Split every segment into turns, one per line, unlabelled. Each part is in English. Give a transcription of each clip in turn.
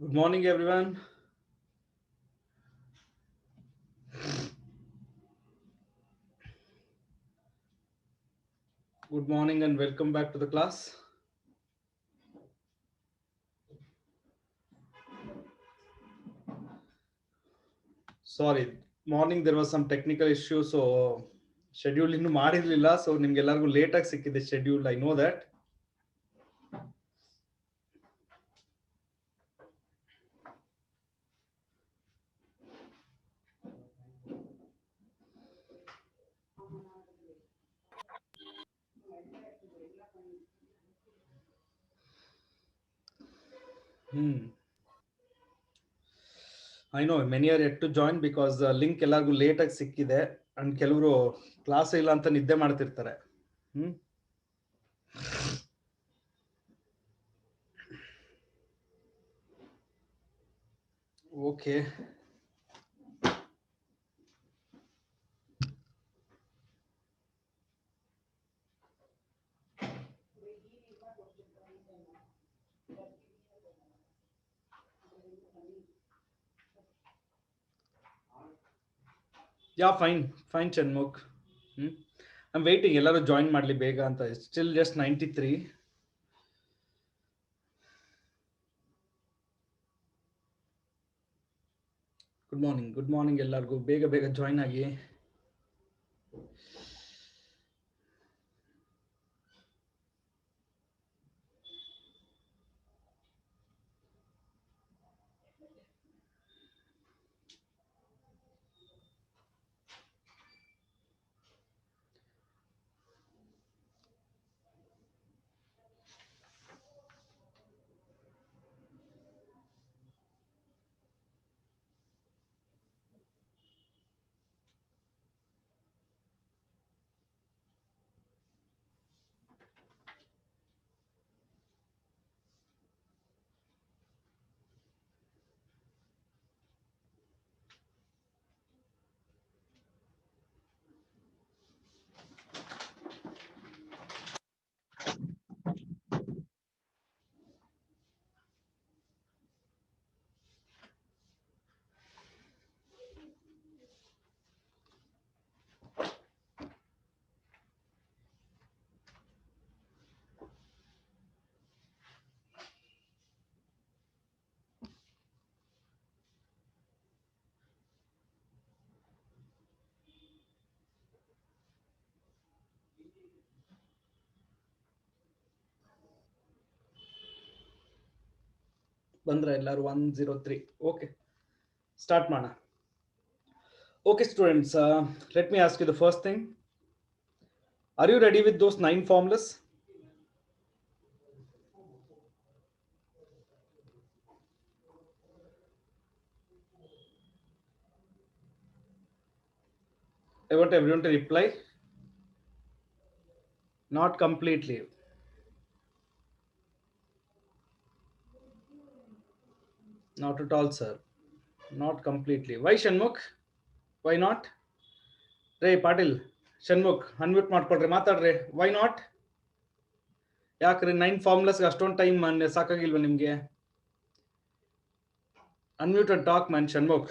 Good morning, everyone. Good morning and welcome back to the class. Sorry, morning there was some technical issue, so schedule ಇನ್ನು ಮಾಡಿರಲಿಲ್ಲ. So ನಿಮ್ಗೆಲ್ಲರಿಗೂ late ಆಗಿ ಸಿಕ್ಕಿದೆ schedule. I know that. I know many are yet to join because link ಎಲ್ಲರಿಗೂ late ಆಗಿ ಸಿಕ್ಕಿದೆ and ಕೆಲವರು class ಇಲ್ಲ ಅಂತ ನಿದ್ದೆ ಮಾಡ್ತಿರ್ತಾರೆ. Okay, yeah fine Chanmukh. I'm waiting ಎಲ್ಲರೂ ಜಾಯಿನ್ ಮಾಡಲಿ ಬೇಗ ಅಂತ. Still just 93. ಗುಡ್ ಮಾರ್ನಿಂಗ್ ಎಲ್ಲರಿಗೂ. ಬೇಗ ಜಾಯಿನ್ ಆಗಿ. ಬಂದ್ರ ಎಲ್ಲರೂ 103. ಓಕೆ, ಸ್ಟಾರ್ಟ್ ಮಾಡೋಣ. Okay, students, let me ask you the first thing. Are you ready with those 9 formulas? I want everyone to reply. Not completely. Not at all, sir. Not completely. Why, Shanmukh? Why not? Ray Patil, Shanmukh, unmute ಮಾಡ್ಕೊಳ್ರಿ, ಮಾತಾಡ್ರಿ. Why not? ಯಾಕ್ರಿ 9 ಫಾರ್ಮುಲಾಸ್ಗೆ ಅಷ್ಟೊಂದು time ಸಾಕಾಗಿಲ್ವಾ ನಿಮ್ಗೆ? Unmute and talk, man, Shanmukh.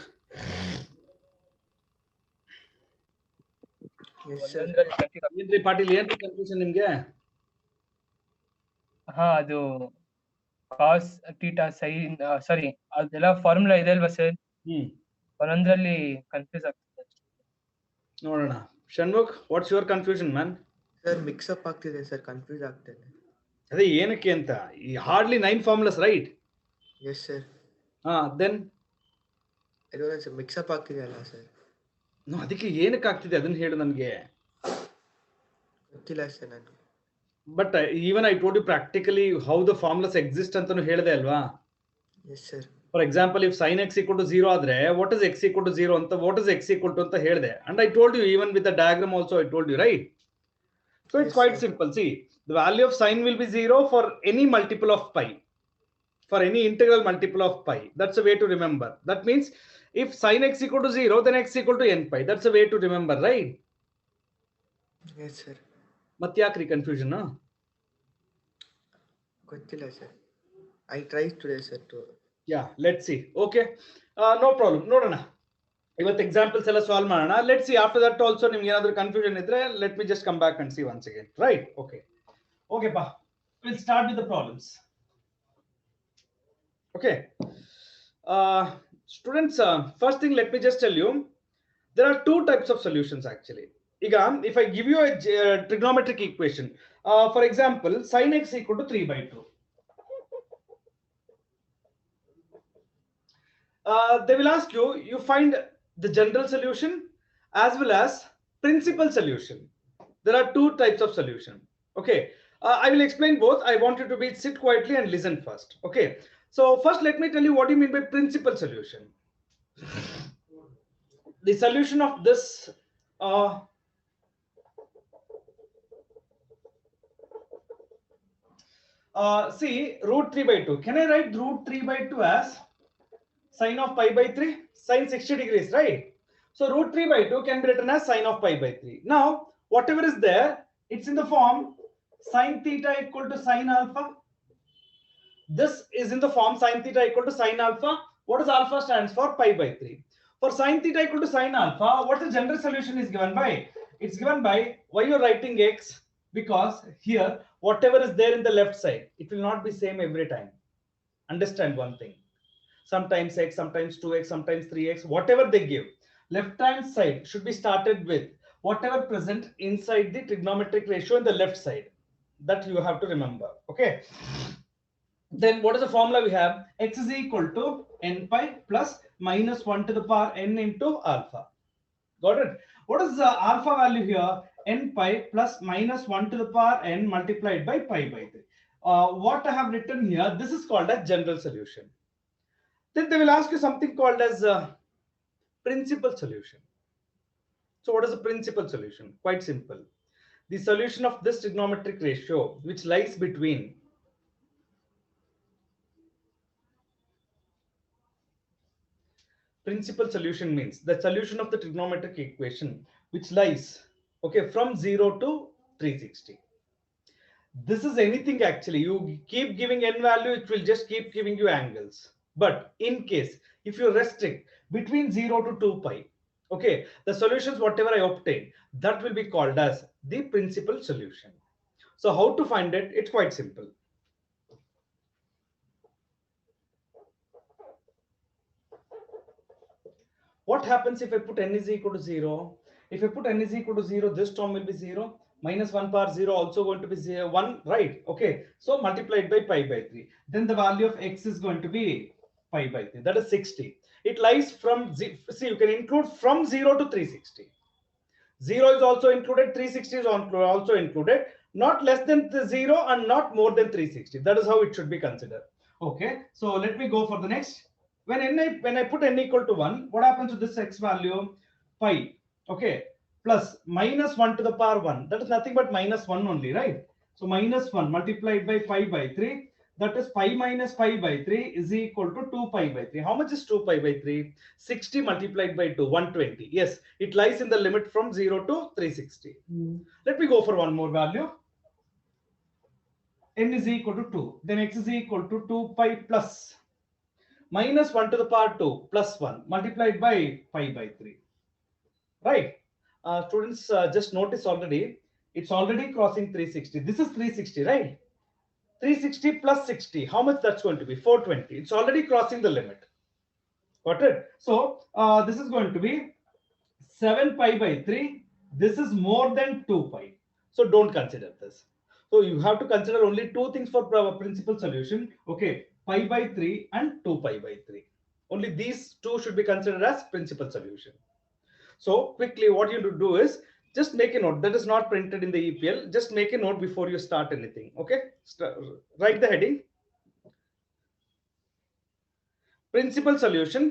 ಏನ್ರಿ ಪಾಟೀಲ್, ಏನ್ರಿ confusion ನಿಮ್ಗೆ?
ಅದು cos theta sine ಸಾರಿ ಅದೆಲ್ಲ ಫಾರ್ಮುಲಾ ಇದೆ ಅಲ್ವಾ ಸರ್? ಒಂದೊಂದ್ರಲ್ಲಿ ಕನ್ಫ್ಯೂಸ್ ಆಗ್ತಿದೆ.
ನೋಡೋಣ. Shanmukh, what's your confusion man?
Sir mix up ಆಗ್ತಿದೆ ಸರ್, ಕನ್ಫ್ಯೂಸ್ ಆಗ್ತಿದೆ.
ಅದೇ ಏನಕ್ಕೆ ಅಂತ. Hardly 9 formulas, right?
Yes sir.
Then
sir mix up ಆಗ್ತಿದೆ ಅಲ್ಲ ಸರ್?
ಅದಕ್ಕೆ ಏನಕ್ಕೆ ಆಗ್ತಿದೆ ಅದನ್ನ ಹೇಳು ನನಗೆ.
ಗೊತ್ತಿಲ್ಲ ಸರ್ ನನಗೆ.
But even I told you practically how the formulas exist ಅಂತಾನು ಹೇಳಿದೆ ಅಲ್ವಾ?
Yes sir.
For example, if sin x equal to 0 ಆದ್ರೆ what is x equal to 0 ಅಂತ, what is x equal to ಅಂತ ಹೇಳಿದೆ. And I told you even with the diagram also I told you, right? So it's quite simple. See, the value of sin will be 0 for any multiple of pi, for any integral multiple of pi. That's a way to remember. That means if sin x equal to 0, then x equal to n pi. That's a way to remember, right?
Yes sir.
ಮತ್ತೆ ಯಾಕ್ರಿ confusion?
ಗೊತ್ತಿಲ್ಲ sir. I tried today sir to.
Yeah, let's see. Okay, no problem. ನೋಡೋಣ ಇವತ್ತು examples ಎಲ್ಲ solve ಮಾಡೋಣ. Let's see after that also ನಿಮ್ಗೆ ಏನಾದರೂ confusion ಇದ್ರೆ let me just come back and see once again. Right? Okay ಪಾ, will start with the problems. Okay, students, first thing let me just tell you, there are two types of solutions actually. If I give you a trigonometric equation, for example, sin x equal to 3/2, they will ask you, you find the general solution as well as principal solution. There are two types of solution. Okay, I will explain both. I want you to sit quietly and listen first. Okay, so first let me tell you what do you mean by principal solution. The solution of this see, root 3/2. Can I write root 3/2 as sine of pi by 3? Sine 60 degrees, right? So root 3/2 can be written as sine of pi by 3. Now, whatever is there, it's in the form sine theta equal to sine alpha. This is in the form sine theta equal to sine alpha. What does alpha stands for? Pi by 3. For sine theta equal to sine alpha, what the general solution is given by? It's given by, why you're writing x? Because here, whatever is there in the left side, it will not be same every time. Understand one thing. Sometimes x, sometimes 2x, sometimes 3x, whatever they give. Left hand side should be started with whatever present inside the trigonometric ratio in the left side. That you have to remember. Okay. Then what is the formula we have? X is equal to n pi plus minus 1 to the power n into alpha. Got it? What is the alpha value here? N pi plus minus 1 to the power n multiplied by pi by 3. What I have written here, this is called as general solution. Then they will ask you something called as principal solution. So what is the principal solution? Quite simple. The solution of this trigonometric ratio which lies between principal solution means the solution of the trigonometric equation which lies, okay, from 0 to 360. This is anything actually. You keep giving n value, it will just keep giving you angles. But in case if you restrict between 0 to 2 pi, okay, the solutions whatever I obtain, that will be called as the principal solution. So how to find it? It's quite simple. What happens if I put n is equal to 0? If I put n is equal to 0, this term will be 0. Minus 1 power 0 also going to be 0, 1, right? Okay, so multiplied by pi by 3. Then the value of x is going to be pi by 3. That is 60. It lies from, see, you can include from 0 to 360. 0 is also included, 360 is also included. Not less than 0 and not more than 360. That is how it should be considered. Okay, so let me go for the next. When I put n equal to 1, what happens to this x value? Pi, okay, plus minus 1 to the power 1. That is nothing but minus 1 only, right? So minus 1 multiplied by pi by 3. That is pi minus pi by 3 is equal to 2 pi by 3. How much is 2 pi by 3? 60 multiplied by 2, 120. Yes, it lies in the limit from 0 to 360. Let me go for one more value. N is equal to 2. Then x is equal to 2 pi plus minus 1 to the power 2 plus 1 multiplied by pi by 3. Right? Students, just notice already, it's already crossing 360. This is 360, right? 360 plus 60. How much that's going to be? 420. It's already crossing the limit. Got it? So this is going to be 7 pi by 3. This is more than 2 pi. So don't consider this. So you have to consider only two things for principal solution. Okay, pi by 3 and 2 pi by 3. Only these two should be considered as principal solution. So quickly what you do is just make a note. That is not printed in the EPL. Just make a note before you start anything. Okay, write the heading. Principal solution.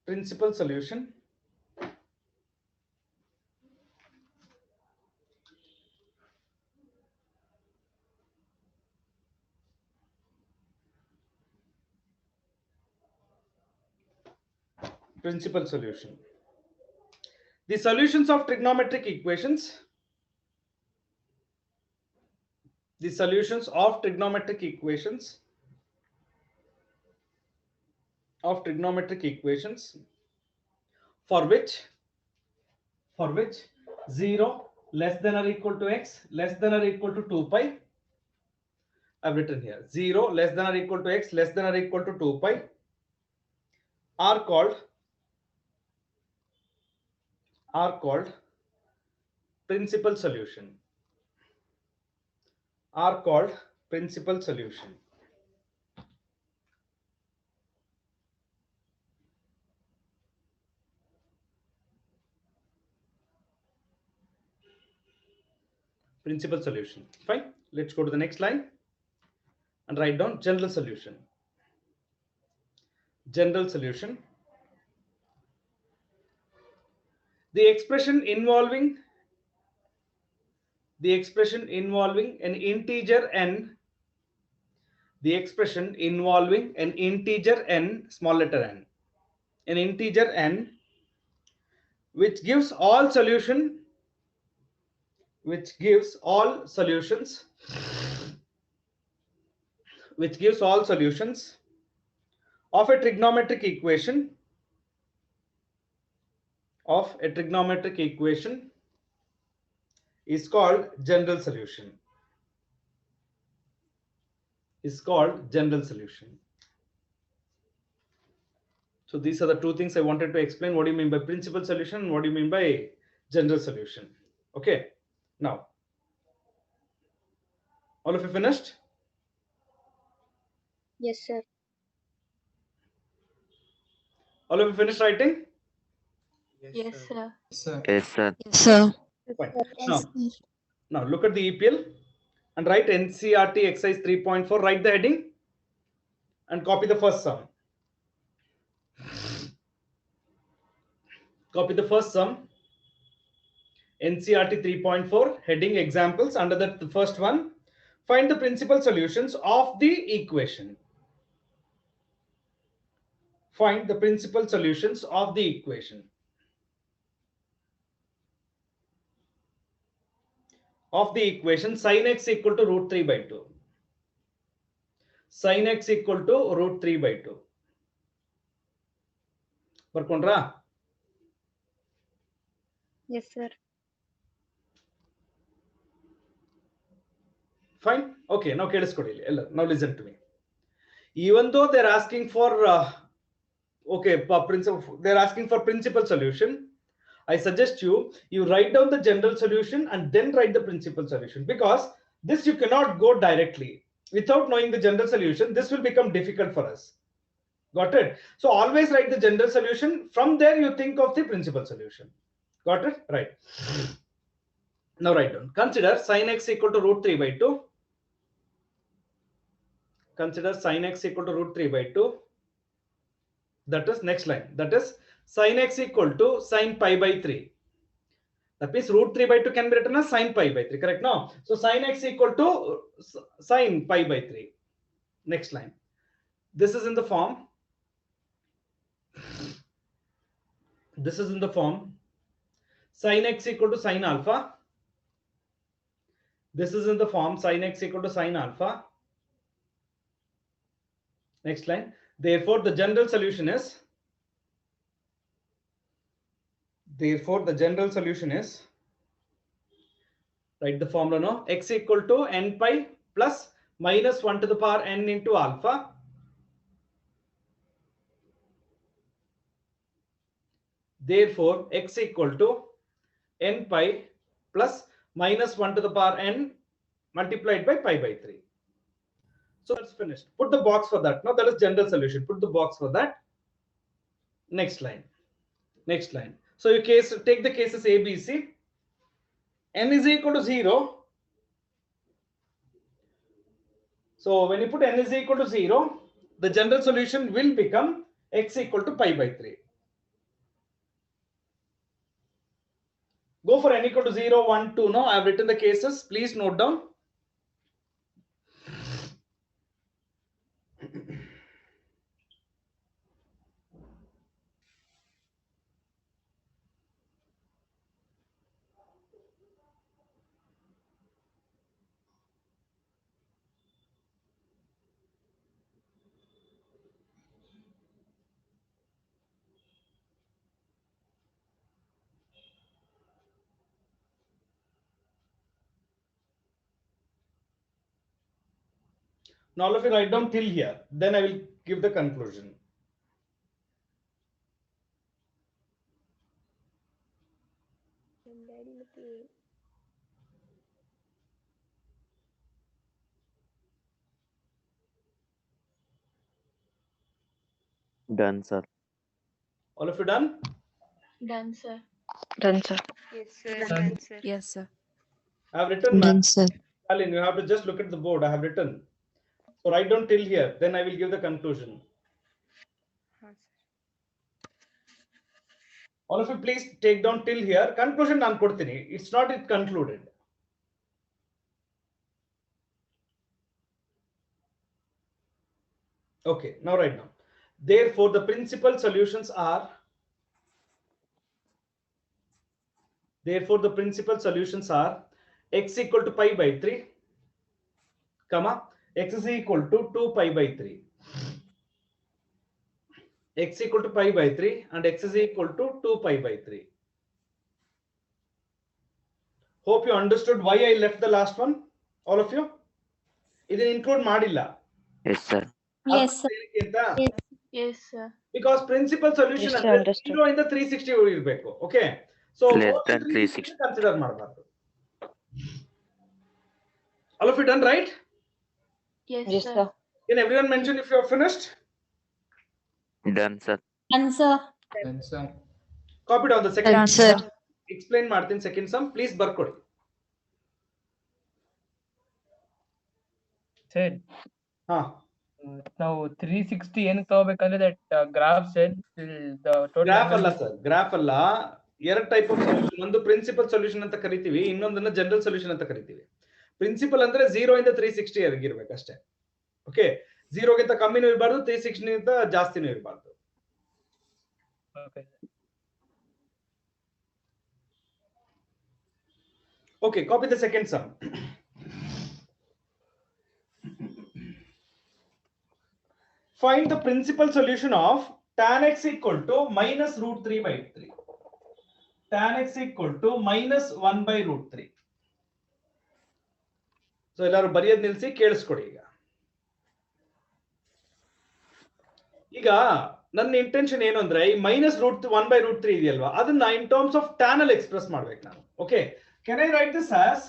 Principal solution. Principal solution. The solutions of trigonometric equations. The solutions of trigonometric equations of trigonometric equations for which 0 less than or equal to x less than or equal to 2 pi. I've written here 0 less than or equal to x less than or equal to 2 pi are called principal solution. Are called principal solution. Principal solution. Fine. Let's go to the next line and write down general solution. General solution. The expression involving an integer n. The expression involving an integer n, small letter n, an integer n, which gives all solutions of a trigonometric equation is called general solution. So these are the two things I wanted to explain. What do you mean by principal solution and what do you mean by general solution? Okay, now all of you finished?
Yes, sir.
All of you finished writing?
Yes, sir.
Yes, sir.
Yes, sir.
Fine. Now look at the EPL and write NCERT exercise 3.4. Write the heading and copy the first sum. Copy the first sum. NCERT 3.4 heading examples. Under that, the first one, find the principal solutions of the equation. Find the principal solutions of the equation. Of the equation sin x equal to root 3 by 2. Sin x equal to root 3 by 2. Barkondra?
Yes, sir.
Fine. Okay. Now now listen to me. Even though they're asking for they're asking for principal solution, I suggest you write down the general solution and then write the principal solution, because this you cannot go directly without knowing the general solution. This will become difficult for us. Got it? So always write the general solution. From there you think of the principal solution. Got it? Right. Now write down. Consider sin x equal to root 3 by 2. Consider sin x equal to root 3 by 2. That is next line. That is sin x equal to sin pi by 3. That means root 3 by 2 can be written as sin pi by 3. Correct? No. So sin x equal to sin pi by 3. Next line. This is in the form. This is in the form sin x equal to sin alpha. This is in the form sin x equal to sin alpha. Next line. Therefore, the general solution is. Write the formula now. X equal to n pi plus minus 1 to the power n into alpha. Therefore, x equal to n pi plus minus 1 to the power n multiplied by pi by 3. So that's finished. Put the box for that. Now that is general solution. Put the box for that. Next line. So you take the cases A, B, C. N is equal to 0. So when you put n is equal to 0, the general solution will become x equal to pi by 3. Go for n equal to 0, 1, 2. Now I have written the cases. Please note down. Now all of you write down till here. Then I will give the conclusion.
Done, sir.
All of you done?
Done, sir.
Done, sir.
Yes, sir.
Done.
Sir.
Yes, sir.
I have written.
Done, sir.
Alan, you have to just look at the board. I have written. So write down till here. Then I will give the conclusion. All of you please take down till here. Conclusion ನಾನು ಕೊಡ್ತೀನಿ. It's not it concluded. Okay, now write down. Therefore, the principal solutions are. Therefore, the principal solutions are x equal to pi by 3, comma, x is equal to 2 pi by 3. X equal to pi by 3 and x is equal to 2 pi by 3. Hope you understood why I left the last one, all of you. It include madilla.
Yes, sir.
Yes, sir.
Yes, sir.
Because principal solution
Yes, sir,
is
understood.
0 in the 360 irbeku. Okay. So
Less
more
than
360 consider ಮಾಡಬಾರದು. All of you done, right?
Yes,
Yes,
sir.
sir.
Can everyone mention if you have finished?
Done, sir.
Done, sir.
Done, sir.
Copy down the second.
Done, sir.
Explain ಮಾಡ್ತೀನಿ second sum. Please ಬರ್ಕೊಡಿ.
Said
ಹಾ.
ನಾವು 360 ಏನಕ್ಕೆ ತಗೋಬೇಕಂದ್ರೆ that graph said the total
graph ಅಲ್ಲ sir, graph ಅಲ್ಲ. ಎರಡು type of solution. ಒಂದು principal solution ಅಂತ ಕರಿತೀವಿ, ಇನ್ನೊಂದನ್ನ ಜನರಲ್ ಸೊಲ್ಯೂಷನ್ ಅಂತ ಕರಿತೀವಿ. ಪ್ರಿನ್ಸಿಪಲ್ ಅಂದ್ರೆ 0 ಇಂದ 360 ಇರಬೇಕು ಅಷ್ಟೇ. ಓಕೆ, 0 ಗಿಂತ ಕಮ್ಮಿನೂ ಇರಬಾರ್ದು, 360 ಗಿಂತ ಜಾಸ್ತಿನೂ ಇರಬಾರ್ದು.
Okay.
Okay, copy the second sum. Find the principal solution of tan x equal to minus root 3 by 3. Tan x equal to minus 1 by root 3. So ಎಲ್ಲರೂ ಬರೆಯೋದು ನಿಲ್ಲಿಸಿ ಕೇಳಿಸ್ಕೊಡಿ. ಈಗ ನನ್ನ ಇಂಟೆನ್ಷನ್ ಏನು ಅಂದ್ರೆ ಈ ಮೈನಸ್ ರೂಟ್ 1 by root 3 ಇದೆಯಲ್ವಾ, ಅದನ್ನ ಇನ್ ಟರ್ಮ್ಸ್ ಆಫ್ tan ಅಲ್ಲಿ ಎಕ್ಸ್ಪ್ರೆಸ್ ಮಾಡ್ಬೇಕು ನಾನು. Okay, can I write this as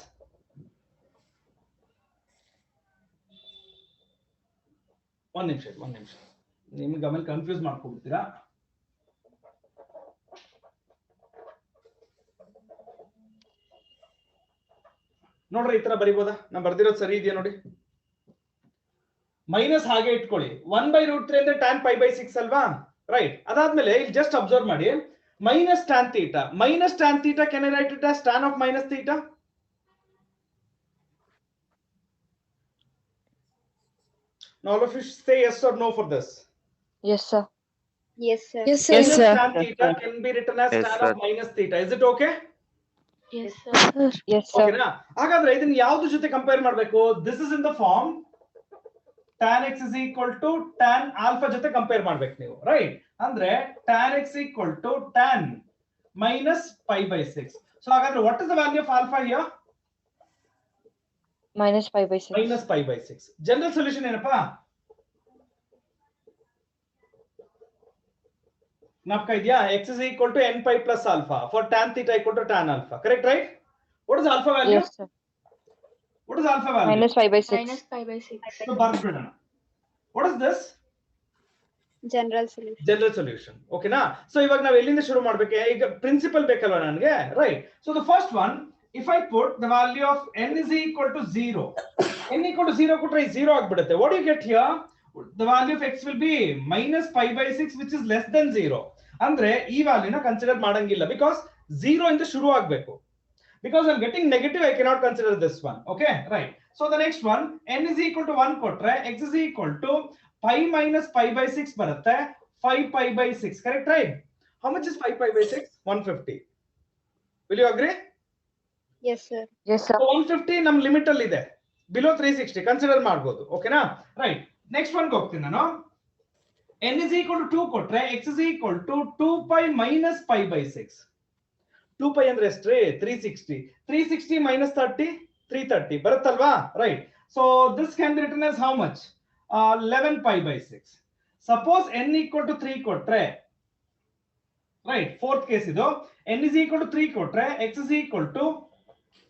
ಒಂದು ನಿಮಿಷ ನಿಮ್ಗೆ ಆಮೇಲೆ ಕನ್ಫ್ಯೂಸ್ ಮಾಡ್ಕೊಬಿಡ್ತೀರಾ. ನೋಡ್ರಿ, ಈ ತರ ಬರಿಬೋದಾ? ನಾನು ಬರ್ದಿರೋದು ಸರಿ ಇದೆಯಾ ನೋಡಿ. ಮೈನಸ್ ಹಾಗೆ ಇಟ್ಕೊಳ್ಳಿ. 1 by root 3 ಅಂದ್ರೆ tan pi by 6 ಅಲ್ವಾ, ರೈಟ್? ಅದಾದ್ಮೇಲೆ ಇಲ್ಲಿ ಜಸ್ಟ್ ಅಬ್ಸರ್ವ್ ಮಾಡಿ, minus tan theta. Minus tan theta, can I write it as tan of minus theta? Now all of you say yes or no for this.
Yes, sir.
Yes, sir.
Yes, sir.
Minus
Yes, sir.
tan theta can be written as
Yes,
tan
sir.
of minus theta. Is it okay?
Yes, sir.
Yes, sir.
ಓಕೆನಾ? ಹಾಗಾದ್ರೆ ಇದನ್ನ ಯಾವ್ದು ಜೊತೆ compare ಮಾಡಬೇಕು? This is in the form tan x is equal to tan alpha ಜೊತೆ compare ಮಾಡ್ಬೇಕು ನೀವು, right? ಅಂದ್ರೆ tan x equal to tan minus pi by 6. So ಹಾಗಾದ್ರೆ what is the value of alpha here?
Minus 5 by 6.
Minus pi by 6. General solution ಏನಪ್ಪಾ? ನಾಪ್ಕ ಇದೆಯಾ? x is equal to n pi plus alpha for tan theta equal to tan alpha. Correct, right? What is alpha value?
Yes, sir.
What is alpha value?
Minus 5 by 6.
Minus pi by 6.
So ಬರ್ಬಿಡೋಣ. What is this?
General solution.
General solution. ಓಕೆನಾ? So ಇವಾಗ ನಾವು ಎಲ್ಲಿಂದ ಶುರು ಮಾಡ್ಬೇಕು? ಈಗ principal ಬೇಕಲ್ವಾ ನನಗೆ, right? So the first one, if I put the value of n is equal to 0, n equal to 0 ಕೊಟ್ರೆ 0 ಆಗ್ಬಿಡುತ್ತೆ. What you get here? The value of x will be minus pi by 6, which is less than 0. ಅಂದ್ರೆ ಈ ವ್ಯಾಲ್ಯೂನ consider ಮಾಡಂಗಿಲ್ಲ, because 0 ಇಂದ ಶುರು ಆಗ್ಬೇಕು. Because I'm getting negative, I cannot consider this one. Okay, right? So the next one, n is equal to 1 kotre, x is equal to pi minus pi by 6 ಬರುತ್ತೆ, 5 pi by 6. Correct, right? How much is 5 pi by 6? 150. Will you agree?
Yes, sir.
Yes, sir.
So 150 ನಮ್ limit ಅಲ್ಲಿ ಇದೆ, below 360 consider ಮಾಡಬಹುದು. ಓಕೆನಾ? Right. Next one ಹೋಗ್ತೀನಿ ನಾನು. n is equal to 2 ಕೊಟ್ರೆ x is equal to 2 pi minus pi by 6. 2 pi ಅಂದ್ರೆ ಎಷ್ಟ್ರಿ? 360. 360 minus 30, 330 ಬರುತ್ತಲ್ವಾ, right? So this can be written as how much? 11 pi by 6. Suppose n equal to 3 kotre, right? Fourth case idu, n is equal to 3 kotre, x is equal to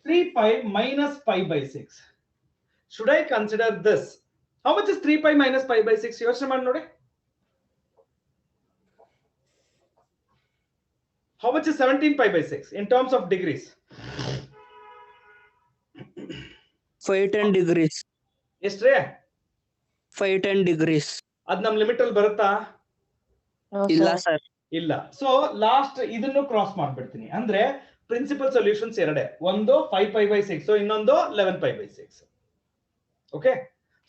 3 pi minus pi by 6. Should I consider this? How much is 3 pi minus pi by 6? ಯೋಚನೆ ಮಾಡಿ ನೋಡಿ. How much is 17 pi by 6 in terms of degrees?
510 degrees.
ಎಷ್ಟ್ರೇ?
510 degrees.
ಅದ್ ನಮ್ limit ಅಲ್ಲಿ ಬರುತ್ತಾ?
No,
ಇಲ್ಲ
sir.
Sir.
ಇಲ್ಲ. So last ಇದನ್ನು ಕ್ರಾಸ್ ಮಾಡ್ಬಿಡ್ತೀನಿ. ಅಂದ್ರೆ ಪ್ರಿನ್ಸಿಪಲ್ ಸೊಲ್ಯೂಷನ್ಸ್ ಎರಡೇ, ಒಂದು 5 pi by 6, ಇನ್ನೊಂದು 11 pi by 6. Okay,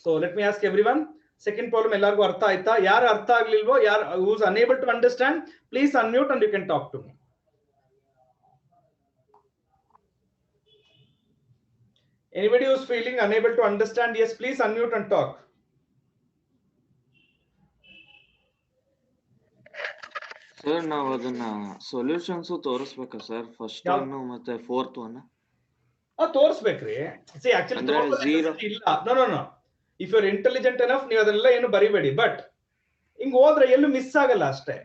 so let me ask everyone, second problem ಎಲ್ಲರಿಗೂ ಅರ್ಥ ಆಯ್ತಾ? ಯಾರು ಅರ್ಥ ಆಗ್ಲಿಲ್ವೋ, ಯಾರು who's unable to understand, please unmute and you can talk to me. Anybody who's feeling unable to understand, yes, please unmute and talk.
Sir ನಾವು ಅದನ್ನ solutions ತೋರಿಸ್ಬೇಕಾ ಸರ್? ಫಸ್ಟ್ ಒನ್ ಮತ್ತೆ ಫೋರ್ತ್ ಒನ್
ತೋರಿಸ್ಬೇಕ್ರಿ. ಸಿ ಆಕ್ಚುಲಿ
ಅಂದ್ರೆ zero.
ಇಲ್ಲ, no no no, if you are intelligent enough ನೀವು ಅದನ್ನೆಲ್ಲ ಏನು ಬರಿಬೇಡಿ, ಬಟ್ ಹಿಂಗ್ ಹೋದ್ರೆ ಎಲ್ಲೂ ಮಿಸ್ ಆಗಲ್ಲ ಅಷ್ಟೇ.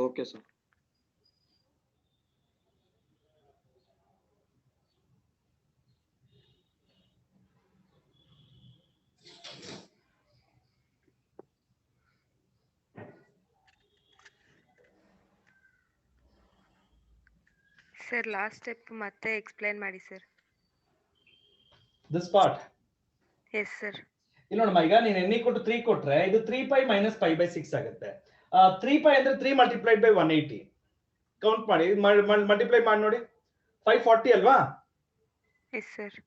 Okay sir.
Sir last step ಮತ್ತೆ ಎಕ್ಸ್ಪ್ಲೈನ್ ಮಾಡಿ sir.
This part
yes sir.
ಇಲ್ಲಿ ನೋಡಮ್ಮ, ಈಗ ನೀನ್ n equal to 3 ಕೊಟ್ರೆ ಇದು 3 pi minus pi by 6 ಆಗುತ್ತೆ. 3 pi ಅಂದ್ರೆ 3 multiplied by 180. ಕೌಂಟ್ ಮಾಡಿ, ಮಲ್ಟಿಪ್ಲೈ ಮಾಡಿ ನೋಡಿ. 540 ಅಲ್ವಾ?
Yes sir.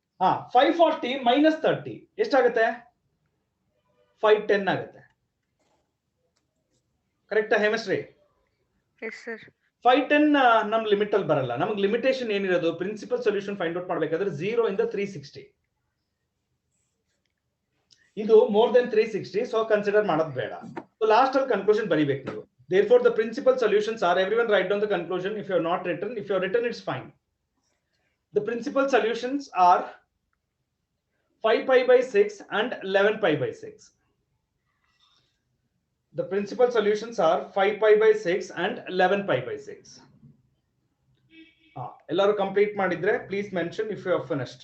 540 minus 30 ಎಷ್ಟಾಗುತ್ತೆ? 510 ಆಗುತ್ತೆ. ಕರೆಕ್ಟಾ ಹೆಮಿಸ್ಟ್ರಿ?
Yes sir.
510 ನಮ್ ಲಿಮಿಟ್ ಅಲ್ಲಿ ಬರಲ್ಲ. ನಮಗೆ ಲಿಮಿಟೇಷನ್ ಏನಿರೋದು, ಪ್ರಿನ್ಸಿಪಲ್ ಸೊಲ್ಯೂಷನ್ ಫೈಂಡ್ ಔಟ್ ಮಾಡ್ಬೇಕಾದ್ರೆ 0 ಇಂದ 360. ಇದು ಮೋರ್ ದೆನ್ 360, ಸೊ ಕನ್ಸಿಡರ್ ಮಾಡೋದು ಬೇಡ. ಸೊ ಲಾಸ್ಟ್ ಅಲ್ಲಿ ಕನ್ಕ್ಲೂಷನ್ ಬರಿಬೇಕು ನೀವು. Therefore the principal solutions are, everyone write down the conclusion. If you are not written, if you are written, it's fine. The principal solutions are 5 pi by 6 and 11 pi by 6. The principal solutions are 5 pi by 6 and 11 pi by 6. Ellaru complete madidre please mention if you have finished.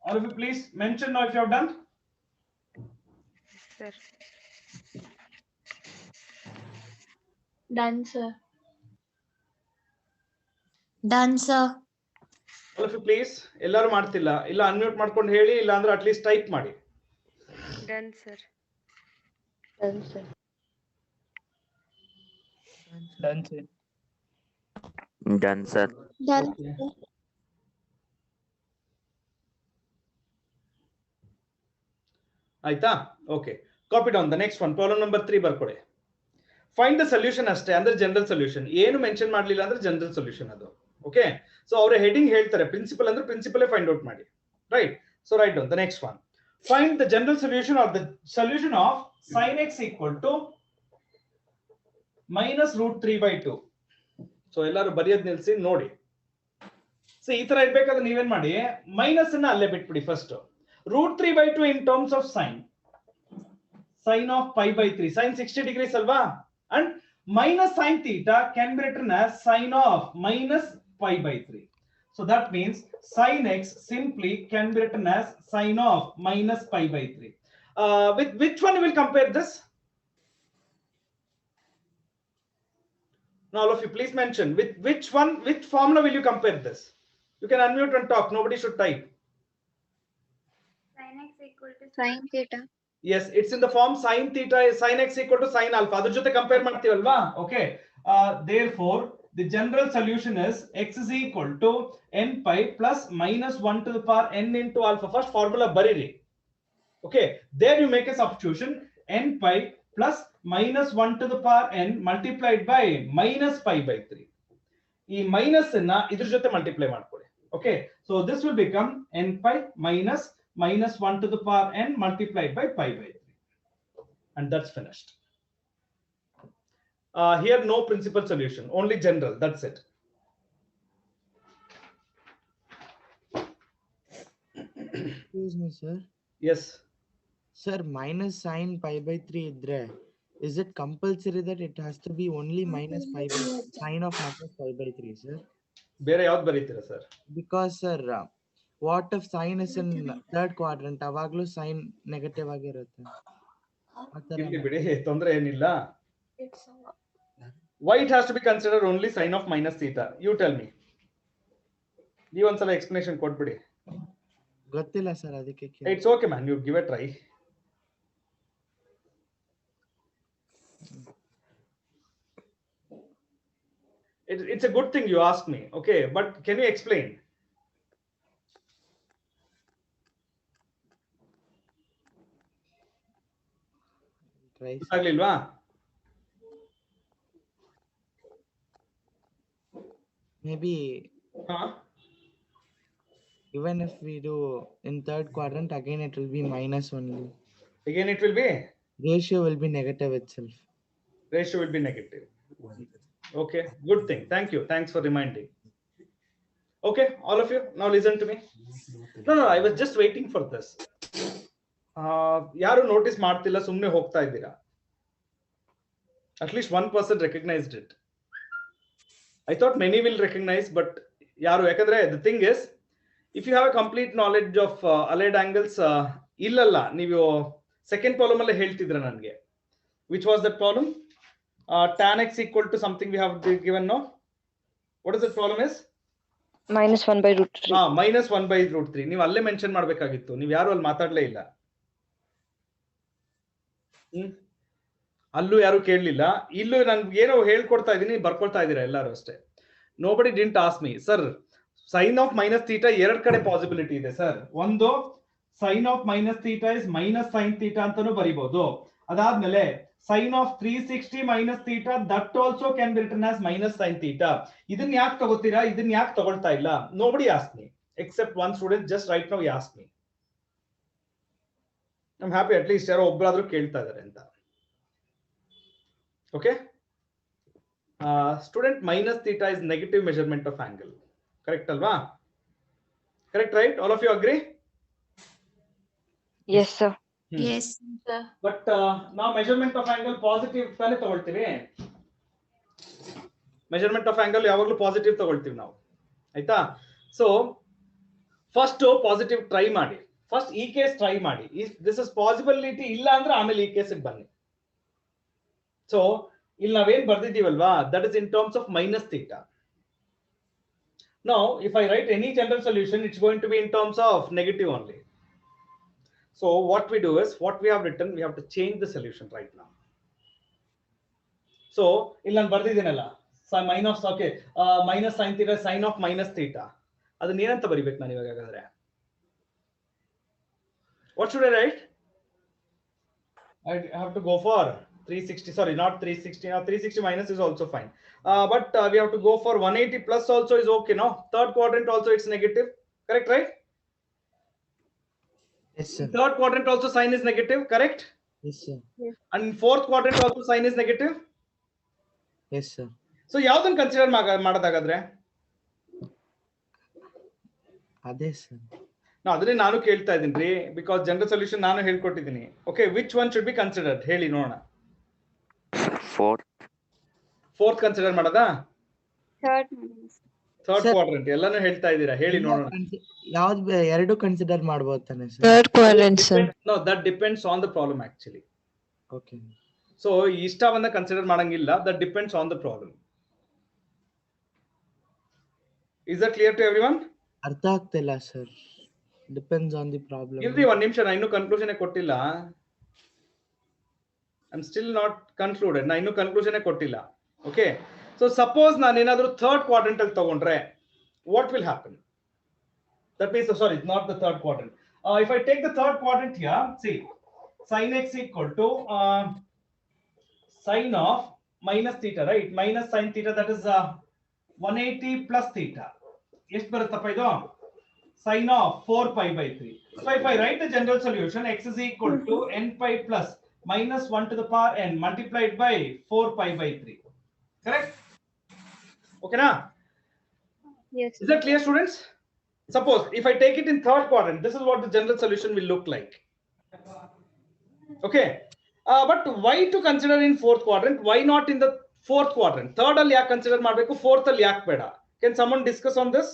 All of you please mention now if you have done.
Sir.
Done, sir.
Done, sir.
All of you please, ellaru ಮಾಡ್ತಿಲ್ಲ, ಇಲ್ಲ unmute ಮಾಡ್ಕೊಂಡು ಹೇಳಿ, ಇಲ್ಲ ಅಂದ್ರೆ at least type ಮಾಡಿ.
Done, sir.
Done, sir.
Done, sir.
Done, sir.
Done.
Okay. ಆಯ್ತಾ? Okay, copy down the next one. Problem number 3 ಬರ್ಕೊಳ್ಳಿ. Find the solution ಅಷ್ಟೇ, ಅಂದ್ರೆ ಜನರಲ್ ಸೊಲ್ಯೂಷನ್. ಏನು ಮೆನ್ಷನ್ ಮಾಡ್ಲಿಲ್ಲ ಅಂದ್ರೆ ಜನರಲ್ ಸೊಲ್ಯೂಷನ್ ಅದು. ಓಕೆ, ಸೊ ಅವರ ಹೆಡಿಂಗ್ ಹೇಳ್ತಾರೆ, ಪ್ರಿನ್ಸಿಪಲ್ ಅಂದ್ರೆ ಪ್ರಿನ್ಸಿಪಲ್ ಫೈಂಡ್ ಔಟ್ ಮಾಡಿ, right? So write down the next one. Find the general solution of the solution of sin x equal to minus root 3/2. So ಎಲ್ಲರೂ ಬರೆಯೋದ್ ನಿಲ್ಸಿ ನೋಡಿ. So ಈ ತರ ಇರ್ಬೇಕಾದ್ರೆ ನೀವೇನ್ ಮಾಡಿ, ಮೈನಸ್ ಅನ್ನ ಅಲ್ಲೇ ಬಿಟ್ಬಿಡಿ. First root 3/2 in terms of sin of pi by 3, sin 60 degrees alva, and minus sin theta can be written as sin of minus pi by 3. So that means sin x simply can be written as sin of minus pi by 3. With which one you will compare this? Now all of you please mention with which one, which formula will you compare this? You can unmute and talk, nobody should type.
Sin x equal to sin theta.
Yes, it's in the form sin theta is sin x equal to sin alpha. Adar jote compare ಮಾಡ್ತೀವಲ್ವಾ? Okay. Therefore, the general solution is x is equal to n pi plus minus 1 to the power n into alpha. First formula bariri. Okay. There you make a substitution, n pi plus minus 1 to the power n multiplied by minus pi by 3. ಈ minus ಅನ್ನ ಇದ್ರ ಜೊತೆ multiply ಮಾಡ್ಕೊಳ್ಳಿ. Okay. So this will become n pi minus 1 to the power n multiplied by pi by 3, and that's finished. Here no principal solution, only general, that's it.
Excuse me, sir.
Yes.
Sir, minus sin pi by 3 idre. Is it compulsory that it has to be only minus pi by sin of minus pi by 3, sir?
ಬೇರೆ ಯಾವ್ದು ಬರೀತೀರಾ sir?
Because sir, what if sin is in third quadrant? ಅವಾಗ್ಲೂ sin negative ಆಗಿರುತ್ತೆ.
ಇರ್ಲಿ ಬಿಡಿ, ತೊಂದ್ರೆ ಏನಿಲ್ಲ. Why it has to be considered only sin of minus theta? You tell me. ನೀವು ಒಂದ್ಸಲ ಎಕ್ಸ್ಪ್ಲನೇಷನ್ ಕೊಟ್ಬಿಡಿ.
ಗೊತ್ತಿಲ್ಲ ಸರ್, ಅದಕ್ಕೆ
It's okay man, you give a try. It's a good thing you ask me, okay, but can you explain?
try.
ಗೊತ್ತಾಗ್ಲಿಲ್ವಾ?
Maybe
Huh?
even if we do in third quadrant, again it will be minus only.
Again it will be
Ratio will be negative itself.
ratio will be negative. Okay, good thing. Thank you. Thanks for reminding. Okay, all of you, now listen to me. No, I was just waiting for this. ಯಾರು notice ಮಾಡ್ತಿಲ್ಲ, ಸುಮ್ಮನೆ ಹೋಗ್ತಾ ಇದ್ದೀರಾ. At least one person recognized it. I thought many will recognize, but ಯಾರು, ಯಾಕಂದ್ರೆ the thing is, if you have a complete knowledge of allied angles, ಇಲ್ಲಲ್ಲ, ನೀವು second problem ಅಲ್ಲೇ ಹೇಳ್ತಿದ್ರ ನನಗೆ. Which was that problem? Tan x equal to something we have given, no? What is the problem is?
minus 1 by root 3.
Minus 1 by root 3. ನೀವು ಅಲ್ಲೇ mention ಮಾಡ್ಬೇಕಾಗಿತ್ತು, ನೀವು ಯಾರು ಅಲ್ಲಿ ಮಾತಾಡ್ಲೇ ಇಲ್ಲ. ಅಲ್ಲೂ ಯಾರು ಕೇಳಲಿಲ್ಲ, ಇಲ್ಲೂ ನನ್ಗೆ ಏನೋ ಹೇಳ್ಕೊಡ್ತಾ ಇದೀನಿ, ಬರ್ಕೊಳ್ತಾ ಇದ್ದೀರಾ ಎಲ್ಲರೂ ಅಷ್ಟೇ. Nobody didn't ask me, sir, sin of minus theta ಎರಡ್ ಕಡೆ ಪಾಸಿಬಿಲಿಟಿ ಇದೆ ಸರ್. ಒಂದು sin of minus theta is minus sin theta ಅಂತಾನೂ ಬರಿಬಹುದು. ಅದಾದ್ಮೇಲೆ sin of 360 minus theta, that also can be written as minus sin theta. ಇದನ್ನ ಯಾಕೆ ತಗೋತೀರಾ, ಇದನ್ನ ಯಾಕೆ ತಗೊಳ್ತಾ ಇಲ್ಲ? Nobody asked me except one student just right now he asked me. I'm happy at least ಯಾರೋ ಒಬ್ಬರಾದ್ರೂ ಕೇಳ್ತಾ ಇದ್ದಾರೆ ಅಂತ. Okay, student, minus theta is negative measurement of angle, correct alva? Correct, right? All of you agree?
Yes, sir.
Yes, sir.
But now measurement of angle positive ತಾನೇ ತಗೊಳ್ತೀವಿ. measurement of angle ಯಾವಾಗಲೂ positive ತಗೊಳ್ತೀವಿ ನಾವು, ಆಯ್ತಾ? So first positive try ಮಾಡಿ, first ಈ case try ಮಾಡಿ. If this is possibility ಇಲ್ಲ ಅಂದ್ರೆ ಆಮೇಲೆ ಈ ಕೇಸಿಗೆ ಬನ್ನಿ. ಸೊ ಇಲ್ಲಿ ನಾವೇನ್ ಬರ್ದಿದ್ದೀವಲ್ವಾ, that is in terms of minus theta. Now if I write any general solution, it's going to be in terms of negative only. So what we do is, what we have written, we have to change the solution right now. So ಇಲ್ಲಿ ನಾನು ಬರ್ದಿದ್ದೀನಲ್ಲ, minus, okay, minus sin theta, sin of minus theta, ಅದನ್ನ ಏನಂತ ಬರಿಬೇಕು ನಾನು ಇವಾಗ ಹಾಗಾದ್ರೆ? What should I write? I have to go for 360, sorry, not 360, now 360 minus is also fine. But we have to go for 180 plus also is okay, no? Third quadrant also it's negative, correct, right?
Yes, sir.
Third quadrant also sign is negative, correct?
Yes, sir.
And fourth quadrant also sign is negative.
Yes, sir.
So ಯಾವ್ದನ್ನ consider ಮಾಡೋದಾಗಾದ್ರೆ?
ಅದೇ sir.
ಅದನ್ನೇ ನಾನು ಕೇಳ್ತಾ ಇದ್ದೀನಿ ರೀ, because general solution ನಾನು ಹೇಳ್ಕೊಟ್ಟಿದ್ದೀನಿ. Okay, which one should be considered ಹೇಳಿ ನೋಡೋಣ. ಫೋರ್ತ್ ಕನ್ಸಿಡರ್ ಮಾಡೋದಾ? ಥರ್ಡ್ ಕ್ವಾಡ್ರೆಂಟ್ ಎಲ್ಲಾನು ಹೇಳ್ತಾ ಇದ್ದೀರಾ, ಹೇಳಿ ನೋಡೋಣ.
ಯಾವ್ದು ಎರಡು ಕನ್ಸಿಡರ್ ಮಾಡಬಹುದು ತಾನೆ sir?
Third quadrant, sir.
No, that depends on the problem actually.
Okay.
So ಇಷ್ಟವನ್ನ ಕನ್ಸಿಡರ್ ಮಾಡಂಗಿಲ್ಲ, that depends on the problem. Is that clear to everyone?
ಅರ್ಥ ಆಗ್ತಿಲ್ಲ sir. Depends on the problem.
ಇರ್ರಿ ಒಂದ್ ನಿಮಿಷ, ನಾ ಇನ್ನೂ ಕನ್ಕ್ಲೂಷನ್ ಕೊಟ್ಟಿಲ್ಲ. I'm still not concluded. ನಾ ಇನ್ನೂ ಕನ್ಕ್ಲೂಷನ್ ಕೊಟ್ಟಿಲ್ಲ. Okay. So suppose ನಾನು ಏನಾದರೂ ಥರ್ಡ್ ಕ್ವಾಡ್ರೆಂಟ್ ಅಲ್ಲಿ ತಗೊಂಡ್ರೆ, what will happen? That means, sorry, not the third quadrant. If I take the third quadrant here, see, sin x equal to sin of minus theta, right? Minus sin theta, that is 180 plus theta. ಎಷ್ಟು ಬರುತ್ತಪ್ಪ ಇದು? Sin of 4 pi by 3. So if I write the general solution, x is equal to n pi plus minus 1 to the power n multiplied by 4 pi by 3. Correct? Okay na?
Yes.
Is that clear, students? Suppose if I take it in third quadrant, this is what the general solution will look like. Okay. But why to consider in fourth quadrant? Why not in the fourth quadrant? Third ಅಲ್ಲಿ ಯಾಕೆ consider ಮಾಡಬೇಕು, fourth ಅಲ್ಲಿ ಯಾಕೆ ಬೇಡ? Can someone discuss on this?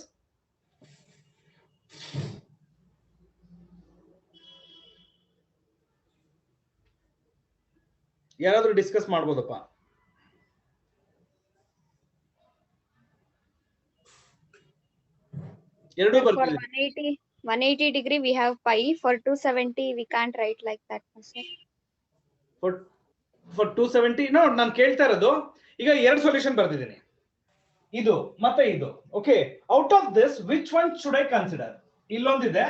ಯಾರಾದ್ರೂ discuss ಮಾಡ್ಬೋದಪ್ಪ? ಎರಡು
For
ಬರ್ತಿದೆ.
180 degree we have pi. For 270 we can't write like that, sir.
For 270 no, ನಾನು ಕೇಳ್ತಾ ಇರೋದು ಈಗ ಎರಡು ಸೊಲ್ಯೂಷನ್ ಬರ್ತಿದ್ದೀನಿ, ಇದು ಮತ್ತೆ ಇದು. Okay, out of this which one should I consider? ಇಲ್ಲೊಂದಿದೆ,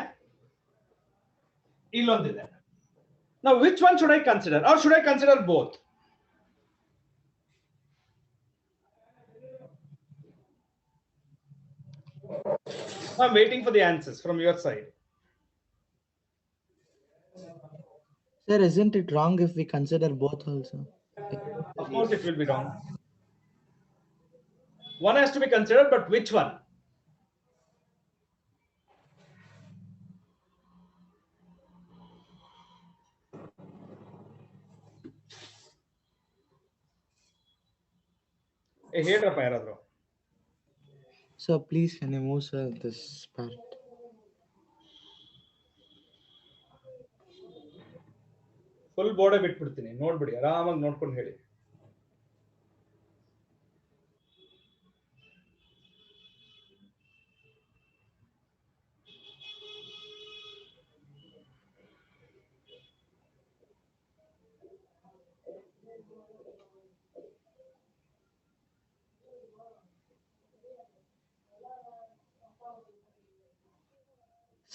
ಇಲ್ಲೊಂದಿದೆ. Now which one should I consider, or should I consider both? I'm waiting for the answers from your side.
Sir, isn't it wrong if we consider both also?
Of course it will be wrong. One has to be considered, but which one? ಹೇಳ್ರಪ್ಪ ಯಾರಾದ್ರು.
So please can you move, sir, this part?
Full board ಬಿಟ್ಬಿಡ್ತೀನಿ, ನೋಡ್ಬಿಡಿ, ಆರಾಮಾಗಿ ನೋಡ್ಕೊಂಡು ಹೇಳಿ.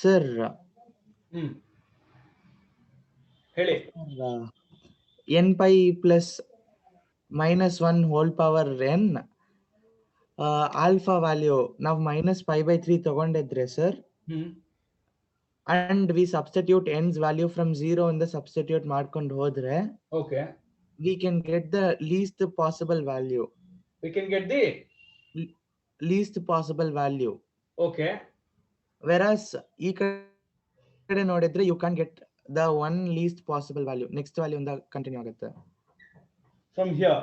Sir,
ಹೇಳಿ.
n pi plus minus 1 whole power n alpha value now minus pi by 3 ತಗೊಂಡಿದ್ರೆ sir, and we substitute n's value from 0 in the substitute ಮಾಡ್ಕೊಂಡು ಹೋದ್ರೆ,
Okay,
we can get the least possible value.
we can get the
Least possible value.
okay.
Whereas ಈ ಕಡೆ ನೋಡಿದ್ರೆ you can't get the one least possible value. Next value ಇಂದ continue ಆಗುತ್ತೆ.
From here.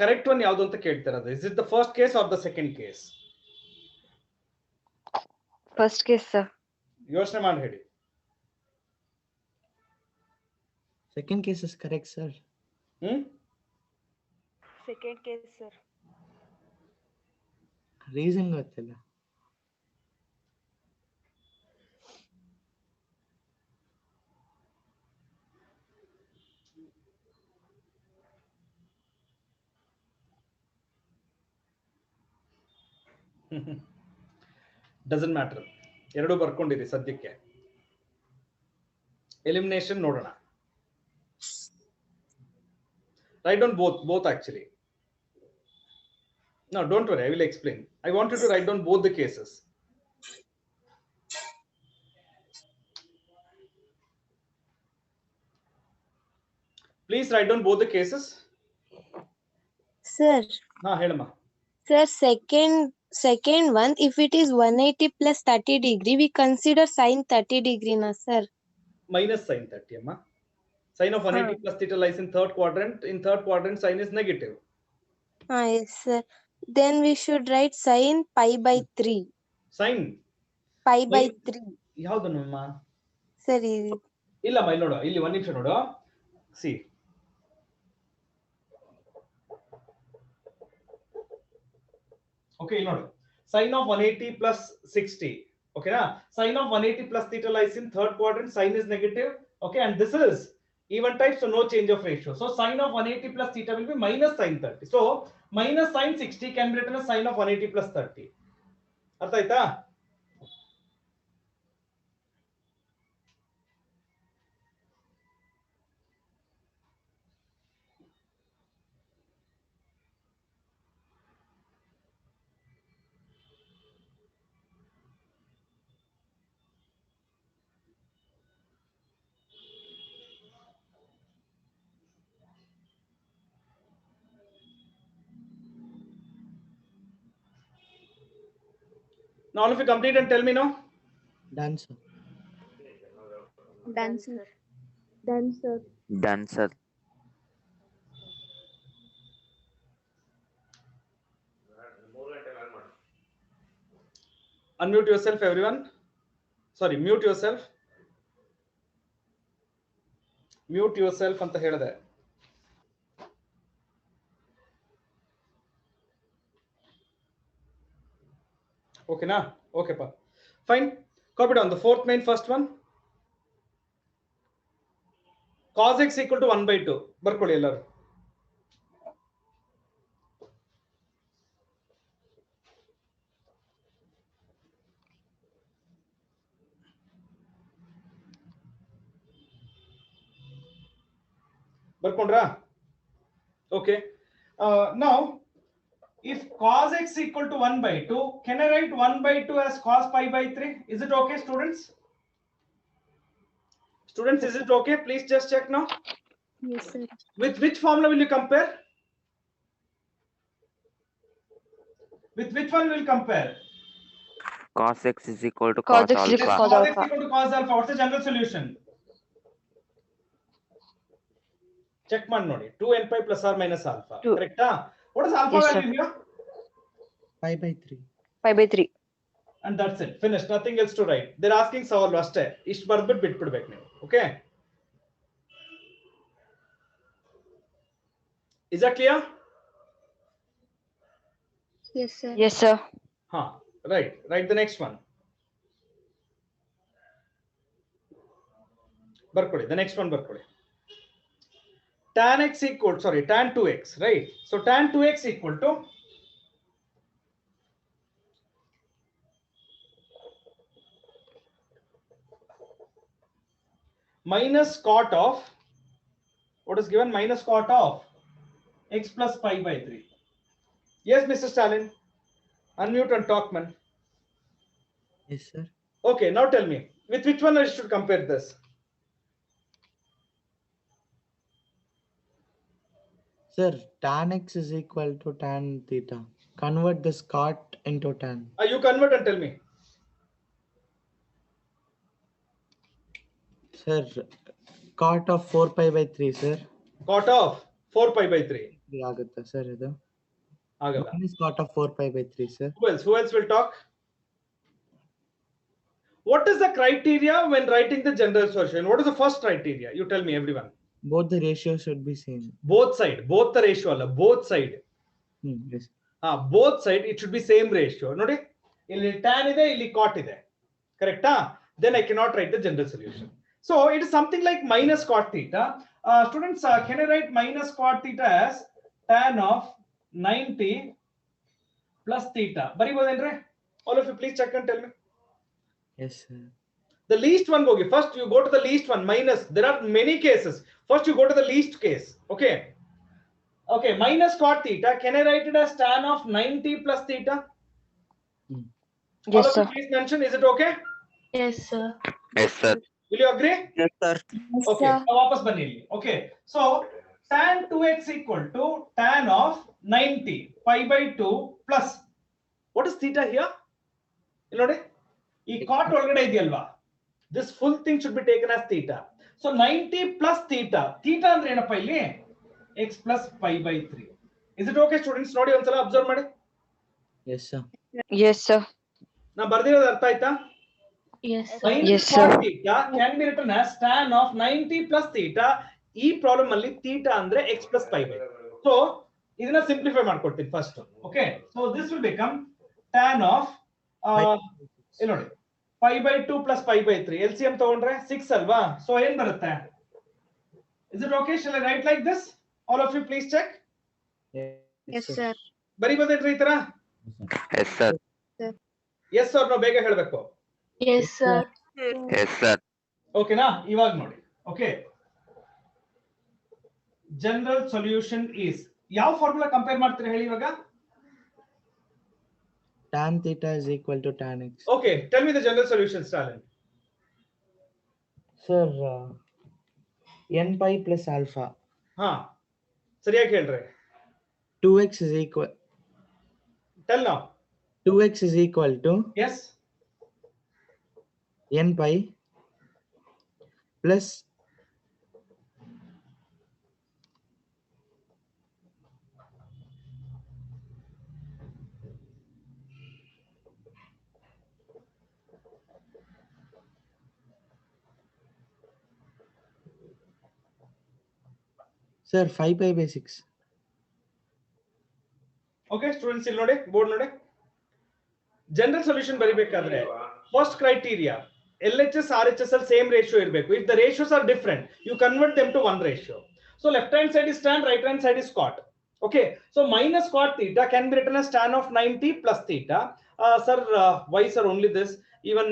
Correct one ಯಾವ್ದು ಅಂತ ಕೇಳ್ತಿರೋದು. Is it the first case or the second case?
First case, sir.
ಯೋಚನೆ ಮಾಡಿ ಹೇಳಿ.
Second case is correct, sir.
Second case, sir.
Reason ಗೊತ್ತಿಲ್ಲ.
Doesn't matter, ಎರಡು ಬರ್ಕೊಂಡಿರಿ ಸದ್ಯಕ್ಕೆ. ಎಲಿಮಿನೇಷನ್ ನೋಡೋಣ. Write down both actually. No, don't worry, I will explain. I want you to write down both the cases. Please write down both the cases.
Sir.
ಹೇಳಮ್ಮ.
Sir, second one, if it is 180 plus 30 degree, we consider sin 30 degree, na sir?
Minus sin 30, amma. Sin of 180 plus theta lies in third quadrant. In third quadrant, sin is negative.
Yes, sir. Then we should write sin pi by 3.
Sin?
Pi by 3.
ಯಾವ್ದನ್ನಮ್ಮ?
ಸರಿ.
ಇಲ್ಲಮ್ಮ, ಇಲ್ಲಿ ನೋಡು, ಇಲ್ಲಿ ಒಂದು ನಿಮಿಷ ನೋಡು. See. Okay, you know, sin of 180 plus 60. Okay, na? Sin of 180 plus theta lies in third quadrant. Sin is negative. Okay, and this is even type, so no change of ratio. So sin of 180 plus theta will be minus sin 30. So minus sin 60 can be written as sin of 180 plus 30. ಅರ್ಥ ಆಯ್ತಾ? Now all of you complete and tell me now.
Done, sir.
Done, sir.
Done, sir.
Done, sir.
Unmute yourself, everyone. Sorry, mute yourself. Mute yourself ಅಂತ ಹೇಳಿದೆ. Okay na? Okay pa. Fine. Copy down the fourth main first one. Cos x equal to 1/2. ಬರ್ಕೊಳ್ಳಿ ಎಲ್ಲರೂ. ಬರ್ಕೊಂಡ್ರಾ? Okay. Now, if cos x equal to 1/2, can I write 1/2 as cos pi by 3? Is it okay, students? Students, is it okay? Please just check now.
Yes, sir.
With which formula will you compare? With which one will compare?
Cos x is equal to
Cos
cos
x is
alpha.
equal-
Cos x equal to cos alpha. What's the general solution? Check ಮಾಡಿ ನೋಡಿ. 2n pi plus or minus alpha.
Two.
Correct? What is alpha
Yes, sir.
value here?
Pi by 3.
Pi by 3.
And that's it. Finished. Nothing else to write. They're asking solve ಅಷ್ಟೇ. ಇಷ್ಟು ಬರ್ಬಿಟ್ಟು ಬಿಟ್ಬಿಡ್ಬೇಕು ನೀವು. Okay? Is that clear?
Yes, sir.
Yes, sir.
Right. Write the next one. ಬರ್ಕೊಳ್ಳಿ. The next one ಬರ್ಕೊಳ್ಳಿ. Tan x equal, sorry, tan 2x, right? So tan 2x equal to minus cot of, what is given? Minus cot of x plus pi by 3. Yes, Mr. Stalin. Unmute and talk, man.
Yes, sir.
Okay, now tell me, with which one I should compare this?
Sir, tan x is equal to tan theta. Convert this cot into tan.
You convert and tell me.
Sir, cot of 4 pi by 3, sir.
Cot of 4 pi by 3.
ಆಗುತ್ತಾ sir ಇದು?
ಆಗಲ್ಲ.
Minus cot of 4 pi by 3, sir.
Who else will talk? What is the criteria when writing the general solution? What is the first criteria? You tell me, everyone.
Both the ratios should be same.
Both side. Both the ratio ಅಲ್ಲ. Both side.
Yes.
Both side it should be same ratio. ನೋಡಿ, ಇಲ್ಲಿ tan ಇದೆ, ಇಲ್ಲಿ cot ಇದೆ. Correcta? Then I cannot write the general solution. So it is something like minus cot theta. Students, can I write minus cot theta as tan of 90 plus theta? ಬರಿಬೋದೇನ್ರಿ? All of you please check and tell me.
Yes, sir.
The least one go. First you go to the least one, minus. There are many cases. First you go to the least case. Okay. Okay, minus cot theta. Can I write it as tan of 90 plus theta? All
Yes,
of you
sir.
please mention. Is it okay?
Yes, sir.
Yes, sir.
Will you agree?
Yes, sir.
Okay. Now वापस बनी ली. Okay. So tan 2x equal to tan of 90 pi by 2 plus. What is theta here? You know, ಈ cot ಒಳಗಡೆ ಇದೆಯಲ್ವಾ? This full thing should be taken as theta. So 90 plus theta. Theta ಅಂದ್ರೆ ಏನಪ್ಪ ಇಲ್ಲಿ? X plus pi by 3. Is it okay, students? ನೋಡಿ ಒಂದ್ಸಲ observe ಮಾಡಿ.
Yes, sir.
Yes, sir.
ನಾ ಬರ್ದಿರೋದು ಅರ್ಥ ಆಯ್ತಾ?
Yes, sir.
Minus
Yes,
cot
sir.
theta can be written as tan of 90 plus theta. ಈ ಪ್ರಾಬ್ಲಮ್ ಅಲ್ಲಿ theta ಅಂದ್ರೆ x plus pi by 3. So ಇದನ್ನ ಸಿಂಪ್ಲಿಫೈ ಮಾಡ್ಕೊಡ್ತೀನಿ first. Okay. So this will become tan of ಇಲ್ಲಿ ನೋಡಿ pi by 2 plus pi by 3. LCM ತಗೊಂಡ್ರೆ 6 ಅಲ್ವಾ? So ಏನ್ ಬರುತ್ತೆ? Is it okay? Shall I write like this? All of you please check.
Yes, sir.
ಬರಿಬೋದೇನ್ರಿ ಈ ತರ?
Yes, sir.
Yes or no ಬೇಗ ಹೇಳ್ಬೇಕು.
Yes, sir.
Yes, sir.
ಓಕೆನಾ? ಇವಾಗ ನೋಡಿ. Okay. General solution is ಯಾವ ಫಾರ್ಮುಲಾ ಕಂಪೇರ್ ಮಾಡ್ತೀರಾ ಹೇಳಿ ಇವಾಗ?
Tan theta is equal to tan x.
Okay, tell me the general solution, Stalin.
Sir, n pi plus alpha.
ಸರಿಯಾಗಿ ಹೇಳ್ರಿ.
2x is equal.
Tell now.
2x is equal to
Yes.
n pi plus sir 5 pi by 6.
Okay, students, ಇಲ್ಲಿ ನೋಡಿ board ನೋಡಿ. General solution ಬರಿಬೇಕಾದ್ರೆ first criteria LHS RHS ಅಲ್ಲಿ same ratio ಇರಬೇಕು. If the ratios are different you convert them to one ratio. So left hand side is tan, right hand side is cot. Okay, so minus cot theta can be written as tan of 90 plus theta. Sir, why sir only this? Even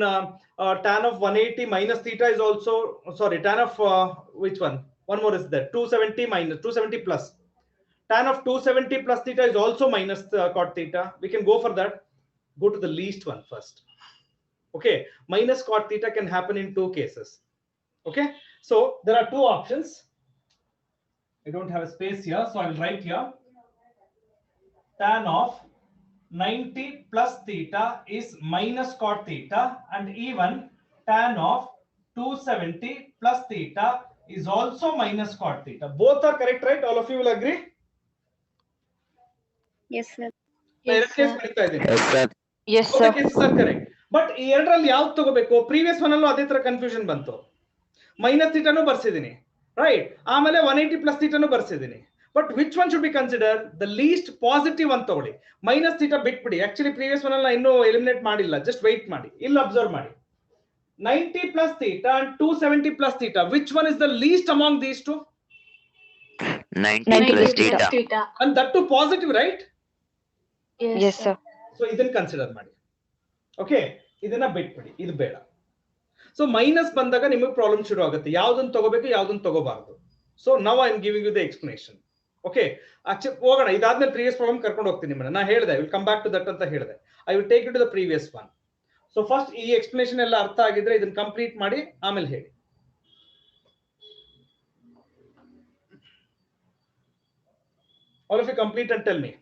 tan of 180 minus theta is also, sorry, tan of which one? One more is there, 270 minus 270 plus. Tan of 270 plus theta is also minus cot theta. We can go for that. Go to the least one first. Okay, minus cot theta can happen in two cases. Okay, so there are two options. I don't have a space here, so I will write here. Tan of 90 plus theta is minus cot theta, and even tan of 270 plus theta is also minus cot theta. Both are correct, right? All of you will agree?
Yes, sir.
Yes, sir.
Yes, sir.
Yes,
Both
sir.
the cases are correct. But ಎರಡರಲ್ಲಿ ಯಾವ್ದು ತಗೋಬೇಕು? Previous one ಅಲ್ಲೂ ಅದೇ ತರ confusion ಬಂತು. Minus ಥೀಟಾನು ಬರ್ಸಿದೀನಿ, right? ಆಮೇಲೆ 180 ಪ್ಲಸ್ ಥೀಟಾನು ಬರ್ಸಿದೀನಿ. But which one should be consider? The least positive ಅಂತ ತಗೊಳ್ಳಿ. ಮೈನಸ್ ಥೀಟಾ ಬಿಟ್ಬಿಡಿ. ಆಕ್ಚುಲಿ ಪ್ರೀವಿಯಸ್ ಒನ್ ಅಲ್ಲ ಇನ್ನೂ ಎಲಿಮಿನೇಟ್ ಮಾಡಿಲ್ಲ, ಜಸ್ಟ್ ವೆಯ್ಟ್ ಮಾಡಿ. ಇಲ್ಲಿ ಅಬ್ಸರ್ವ್ ಮಾಡಿ, 90 plus theta and 270 plus theta. Which one is the least among these two?
90 plus theta.
And that too positive, right?
Yes, sir.
So ಇದನ್ನ consider ಮಾಡಿ. Okay, ಇದನ್ನ ಬಿಟ್ಬಿಡಿ, ಇದು ಬೇಡ. ಸೊ ಮೈನಸ್ ಬಂದಾಗ ನಿಮಗೆ ಪ್ರಾಬ್ಲಮ್ ಶುರು ಆಗುತ್ತೆ. ಯಾವ್ದನ್ನ ತಗೋಬೇಕು, ಯಾವ್ದನ್ನ ತಗೋಬಾರ್ದು. So now I am giving you the explanation. Okay, actually ಹೋಗೋಣ. ಇದಾದ್ಮೇಲೆ ಪ್ರೀವಿಯಸ್ ಪ್ರಾಬ್ಲಮ್ ಕರ್ಕೊಂಡು ಹೋಗ್ತೀನಿ ನಿಮ್ಮನ್ನ. ನಾ ಹೇಳಿದೆ I will come back to that ಅಂತ ಹೇಳಿದೆ. I will take you to the previous one. So first ಈ ಎಕ್ಸ್ಪ್ಲನೇಷನ್ ಎಲ್ಲ ಅರ್ಥ ಆಗಿದ್ರೆ ಇದನ್ನ ಕಂಪ್ಲೀಟ್ ಮಾಡಿ ಆಮೇಲೆ ಹೇಳಿ. All of you complete and tell me.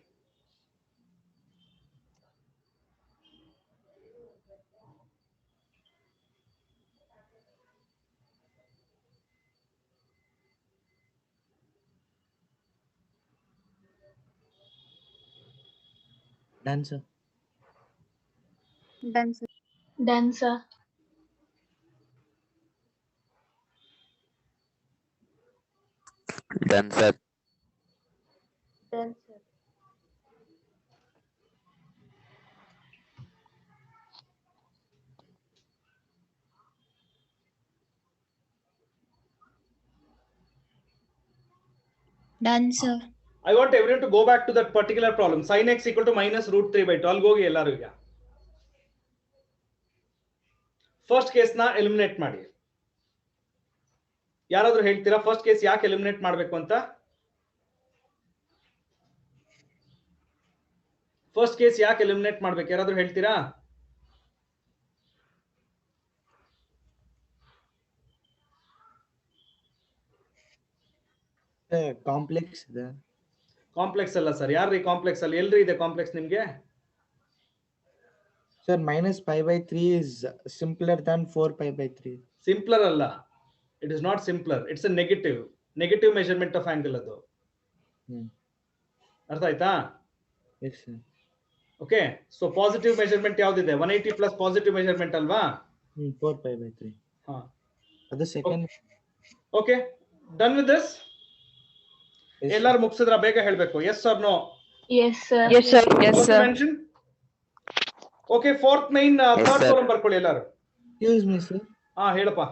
Done, sir.
Done, sir.
Done, sir.
Done, sir.
Done, sir.
Done, sir.
I want everyone to go back to that particular problem. Sin x equal to minus root 3 by 2. I'll go ಎಲ್ಲರೂ ಈಗ first case ನ eliminate ಮಾಡಿ. ಯಾರಾದ್ರೂ ಹೇಳ್ತೀರಾ first case ಯಾಕೆ eliminate ಮಾಡಬೇಕು ಅಂತ? First case ಯಾಕೆ ಎಲಿಮಿನೇಟ್ ಮಾಡ್ಬೇಕು ಯಾರಾದ್ರೂ ಹೇಳ್ತೀರಾ?
ಕಾಂಪ್ಲೆಕ್ಸ್ ಇದೆ.
ಕಾಂಪ್ಲೆಕ್ಸ್ ಅಲ್ಲ ಸರ್. ಯಾರ್ರಿ ಕಾಂಪ್ಲೆಕ್ಸ್ ಅಲ್ಲಿ? ಎಲ್ರಿ ಇದೆ ಕಾಂಪ್ಲೆಕ್ಸ್ ನಿಮ್ಗೆ?
Sir minus pi by 3 is simpler than 4 pi by 3.
Simpler ಅಲ್ಲ. It is not simpler. It's a negative measurement of angle ಅದು. ಅರ್ಥ ಆಯ್ತಾ?
Yes, sir.
Okay, so positive measurement ಯಾವ್ದಿದೆ? 180 ಪ್ಲಸ್ ಪಾಸಿಟಿವ್ ಮೆಜರ್ಮೆಂಟ್ ಅಲ್ವಾ?
4 pi by 3.
ಹಾ,
ಅದು second.
Okay, done with this. ಎಲ್ಲರೂ ಮುಗಿಸಿದ್ರ? ಬೇಗ ಹೇಳ್ಬೇಕು. Yes or no?
Yes, sir.
Yes, sir. Yes, sir.
Okay, fourth mine third
sir.
Column ಬರ್ಕೊಳ್ಳಿ ಎಲ್ಲರೂ.
Excuse me, sir.
ಹಾ, ಹೇಳಪ್ಪ.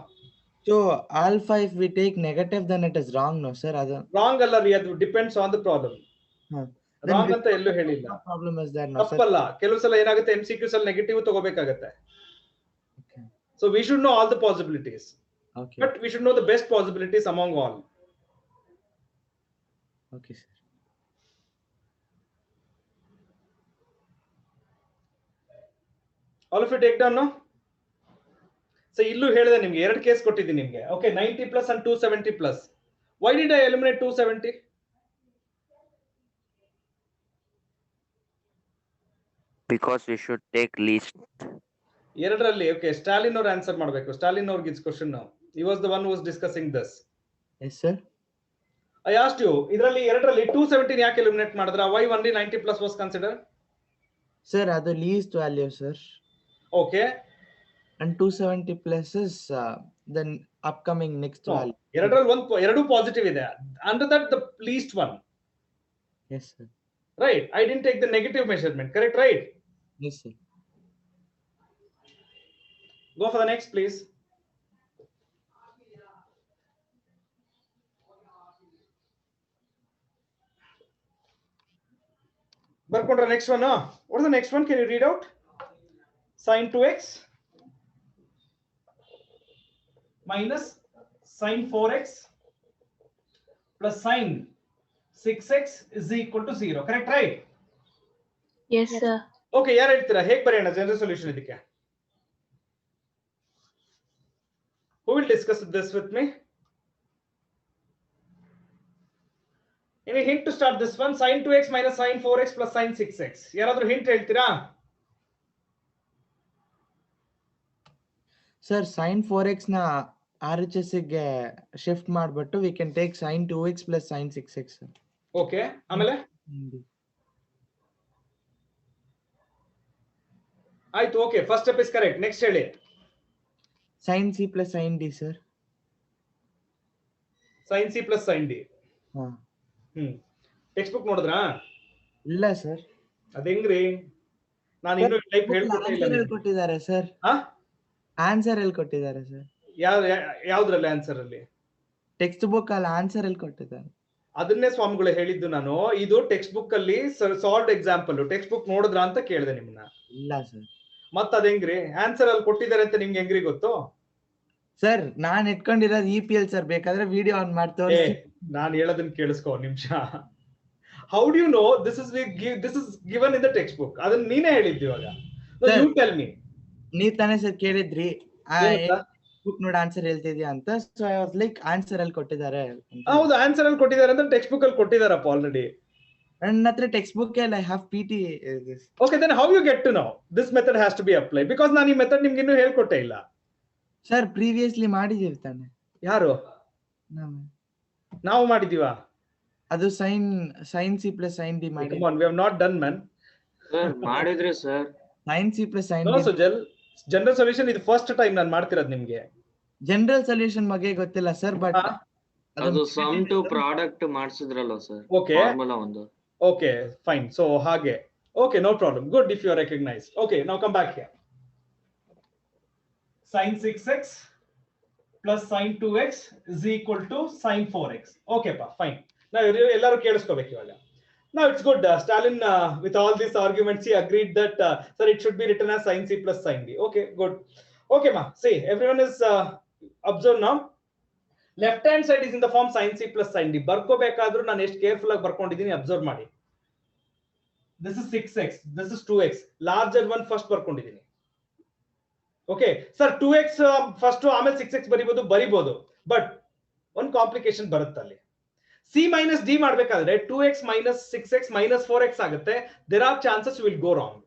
So alpha if we take negative then it is wrong, no sir? ಅದು
wrong ಅಲ್ಲ ರೀ, ಅದು depends on the problem. Wrong ಅಂತ ಎಲ್ಲೂ ಹೇಳಿಲ್ಲ.
problem is that, no sir?
ತಪ್ಪಲ್ಲ. ಕೆಲವು ಸಲ ಏನಾಗುತ್ತೆ, MCQs ಅಲ್ಲಿ negative ತಗೋಬೇಕಾಗತ್ತೆ.
Okay.
So we should know all the possibilities.
Okay.
But we should know the best possibilities among all.
Okay, sir.
All of you take down, no? So ಇಲ್ಲೂ ಹೇಳಿದೆ ನಿಮ್ಗೆ, ಎರಡು case ಕೊಟ್ಟಿದ್ದೀನಿ ನಿಮ್ಗೆ. Okay, 90 plus and 270 plus. Why did I eliminate 270?
Because we should take least.
ಎರಡರಲ್ಲಿ okay Stalin ಅವ್ರು answer ಮಾಡಬೇಕು. ಸ್ಟಾಲಿನ್ ಅವ್ರಿಗೆ it's question. He was the one who was discussing this.
Yes, sir.
I asked you, ಇದರಲ್ಲಿ ಎರಡರಲ್ಲಿ 217 ಯಾಕೆ eliminate ಮಾಡಿದ್ರ? Why only 90 plus was considered?
Sir, ಅದು least value, sir.
Okay.
And 270 plus is the upcoming next value.
ಎರಡರಲ್ಲಿ ಎರಡು positive ಇದೆ. Under that the least one.
Yes, sir.
Right. I didn't take the negative measurement. Correct, right?
Yes, sir.
Go for the next, please. Barkondra, next one. What is the next one? Can you read out? Sin 2x minus sin 4x plus sin 6x is equal to 0. Correct, right?
Yes, sir.
Okay, ಯಾರು ಹೇಳ್ತೀರಾ? ಹೇಗೆ ಬರೆಯೋಣ general solution ಇದಕ್ಕೆ? Who will discuss this with me? Any hint to start this one? Sin 2x minus sin 4x plus sin 6x. ಯಾರಾದ್ರೂ hint ಹೇಳ್ತೀರಾ?
Sir, sin 4x na RHS ಗೆ shift ಮಾಡ್ಬಿಟ್ಟು we can take sin 2x plus sin 6x.
Okay, ಆಮೇಲೆ ಆಯ್ತು. Okay, first step is correct. Next ಹೇಳಿ.
sin c plus sin d, sir.
sin c plus sin d. Text book ನೋಡಿದ್ರಾ?
ಇಲ್ಲ sir.
ಅದ ಹೆಂಗ್ರಿ? ನಾನು ಇನ್ನೂ ಟೈಪ್ ಹೇಳ್ಕೊಟ್ಟಿಲ್ಲ.
ಕೊಟ್ಟಿದ್ದಾರೆ ಸರ್. ಆನ್ಸರ್ ಎಲ್ಲಿ ಕೊಟ್ಟಿದ್ದಾರೆ ಸರ್?
ಯಾವ್ದ್ರಲ್ಲಿ ಆನ್ಸರ್ ಅಲ್ಲಿ?
ಟೆಕ್ಸ್ಟ್ ಬುಕ್ ಅಲ್ಲಿ ಆನ್ಸರ್ ಎಲ್ಲಿ ಕೊಟ್ಟಿದ್ದಾರೆ?
ಅದನ್ನೇ ಸ್ವಾಮಿಗಳು ಹೇಳಿದ್ದು ನಾನು. ಇದು ಟೆಕ್ಸ್ಟ್ ಬುಕ್ ಅಲ್ಲಿ ಸಾಲ್ವ್ಡ್ ಎಕ್ಸಾಂಪಲ್. ಟೆಕ್ಸ್ಟ್ ಬುಕ್ ನೋಡಿದ್ರಾ ಅಂತ ಕೇಳಿದೆ ನಿಮ್ಮನ್ನ.
ಇಲ್ಲ ಸರ್.
ಮತ್ತ ಅದ ಹೆಂಗ್ರಿ? ಆನ್ಸರ್ ಅಲ್ಲಿ ಕೊಟ್ಟಿದ್ದಾರೆ ಅಂತ ನಿಮ್ಗೆ ಹೆಂಗ್ರಿ ಗೊತ್ತು?
ಸರ್, ನಾನ್ ಇಟ್ಕೊಂಡಿರೋದು EPL ಸರ್. ಬೇಕಾದ್ರೆ ವಿಡಿಯೋ ಆನ್ ಮಾಡ್ತೇವೆ.
ನಾನು ಹೇಳೋದನ್ನ ಕೇಳಿಸ್ಕೊ ನಿಮಿಷ. How do you know this is given in the textbook? ಅದನ್ನ ನೀನೇ ಹೇಳಿದ್ದು ಇವಾಗ. You tell me.
ನೀವ್ ತಾನೇ ಸರ್ ಕೇಳಿದ್ರಿ ಬುಕ್ ನೋಡಿ ಆನ್ಸರ್ ಹೇಳ್ತಿದ್ಯಾ ಅಂತ. So I was like answer ಅಲ್ಲಿ ಕೊಟ್ಟಿದ್ದಾರೆ.
ಹೌದು, ಆನ್ಸರ್ ಅಲ್ಲಿ ಕೊಟ್ಟಿದ್ದಾರೆ ಅಂತ ಟೆಕ್ಸ್ಟ್ ಬುಕ್ ಅಲ್ಲಿ ಕೊಟ್ಟಿದಾರಪ್ಪ ಆಲ್ರೆಡಿ.
ನನ್ನ ಹತ್ರ ಟೆಕ್ಸ್ಟ್ ಬುಕ್ ಅಲ್ಲಿ I have PT.
Okay, then how you get to know this method has to be apply? Because ನಾನು ಈ ಮೆಥಡ್ ನಿಮ್ಗೆ ಇನ್ನೂ ಹೇಳ್ಕೊಟ್ಟೇ ಇಲ್ಲ.
ಸರ್, ಪ್ರೀವಿಯಸ್ಲಿ ಮಾಡಿದೀವಿ ತಾನೆ.
ಯಾರು? ನಾವು ಮಾಡಿದೀವಾ?
ಅದು sin c plus sin d ಮಾಡಿ.
Come on, we have not done, man.
Sir ಮಾಡಿದ್ರಿ sir.
sin c plus sin
d. No, Sujal, general solution ಇದು ಫಸ್ಟ್ ಟೈಮ್ ನಾನು ಮಾಡ್ತಿರೋದು ನಿಮ್ಗೆ.
ಜನರಲ್ ಸೊಲ್ಯೂಷನ್ ಬಗ್ಗೆ ಗೊತ್ತಿಲ್ಲ ಸರ್, ಬಟ್
ಅದು ಸಮ್ ಟು ಪ್ರಾಡಕ್ಟ್ ಮಾಡಿಸಿದ್ರಲ್ಲ ಸರ್.
ಓಕೆ,
ಫಾರ್ಮುಲಾ ಒಂದು.
Okay, fine. ಸೊ ಹಾಗೆ. Okay, no problem. Good if you recognise. Okay, now come back here. sin 6x plus sin 2x is equal to sin 4x. Okay pa, fine. Now ellaru keliskobeku ivaga. Now it's good. Stalin with all these arguments he agreed that sir it should be written as sin c plus sin d. Okay, good. Okay ma, see everyone is observe now. Left hand side is in the form sin c plus sin d. ಬರ್ಕೋಬೇಕಾದ್ರೂ ನಾನು ಎಷ್ಟು careful ಆಗಿ ಬರ್ಕೊಂಡಿದ್ದೀನಿ observe ಮಾಡಿ. This is 6x, this is 2x. Larger one first ಬರ್ಕೊಂಡಿದ್ದೀನಿ. Okay sir, 2x first ಆಮೇಲೆ 6x ಬರಿಬಹುದು. But ಒಂದು complication ಬರುತ್ತೆ ಅಲ್ಲಿ. c minus d ಮಾಡ್ಬೇಕಾದ್ರೆ 2x minus 6x minus 4x ಆಗುತ್ತೆ. There are chances will go wrong.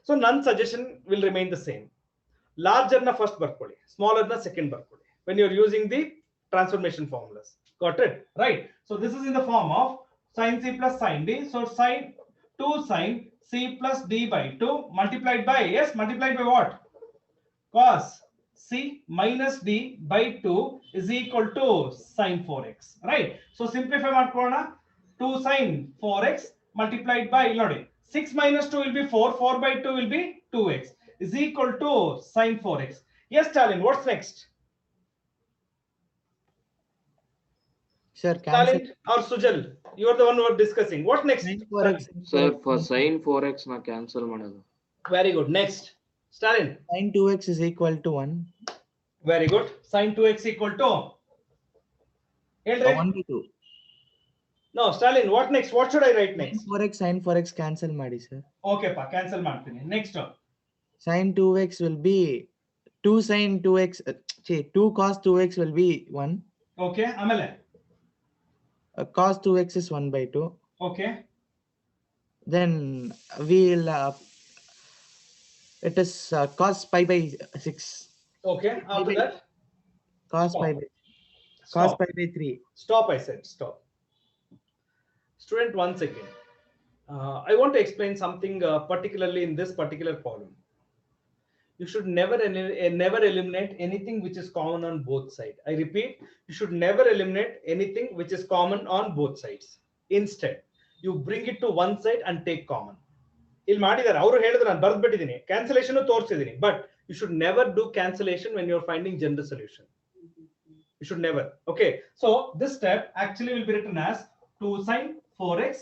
So ನನ್ನ suggestion will remain the same. Larger ನ first ಬರ್ಕೊಳ್ಳಿ, ಸ್ಮಾಲರ್ ನ ಸೆಕೆಂಡ್ ಬರ್ಕೊಳ್ಳಿ when you are using the transformation formulas. Got it? Right. So this is in the form of sin c plus sin d. So sin 2 sin c plus d by 2 multiplied by, yes, multiplied by what? Cos c minus d by 2 is equal to sin 4x. Right. So simplify ಮಾಡ್ಕೊಳ್ಳೋಣ. 2 sin 4x multiplied by, ನೋಡಿ, 6 minus 2 will be 4. 4 by 2 will be 2x is equal to sin 4x. Yes, Stalin, what's next?
Sir,
Stalin or Sujal, you are the one who are discussing. What next?
Sir, for sin 4x na cancel ಮಾಡೋದು.
Very good. Next, Stalin.
sin 2x is equal to 1.
Very good. Sin 2x equal to
1 by 2.
No, Stalin, what next? What should I write next?
sin 4x cancel ಮಾಡಿ sir.
Okay pa, cancel ಮಾಡ್ತೀನಿ. Next.
Sin 2x will be 2 sin 2x, 2 cos 2x will be 1.
Okay, ಆಮೇಲೆ
cos 2x is 1 by 2.
Okay.
Then we'll It is cos pi by 6.
Okay, after that,
Cos
Stop.
pi by cos
Stop.
pi by 3.
Stop, I said, stop. Student, once again, I want to explain something particularly in this particular problem. You should never eliminate anything which is common on both sides. I repeat, you should never eliminate anything which is common on both sides. Instead, you bring it to one side and take common. ಇಲ್ಲಿ ಮಾಡಿದ್ದಾರೆ ಅವರು ಹೇಳಿದ್ರು ನಾನು ಬರೆದ್ಬಿಟ್ಟಿದ್ದೀನಿ cancellation ತೋರಿಸಿದ್ದೀನಿ but you should never do cancellation when you are finding general solution you should never. Okay, so this step actually will be written as 2 sin 4x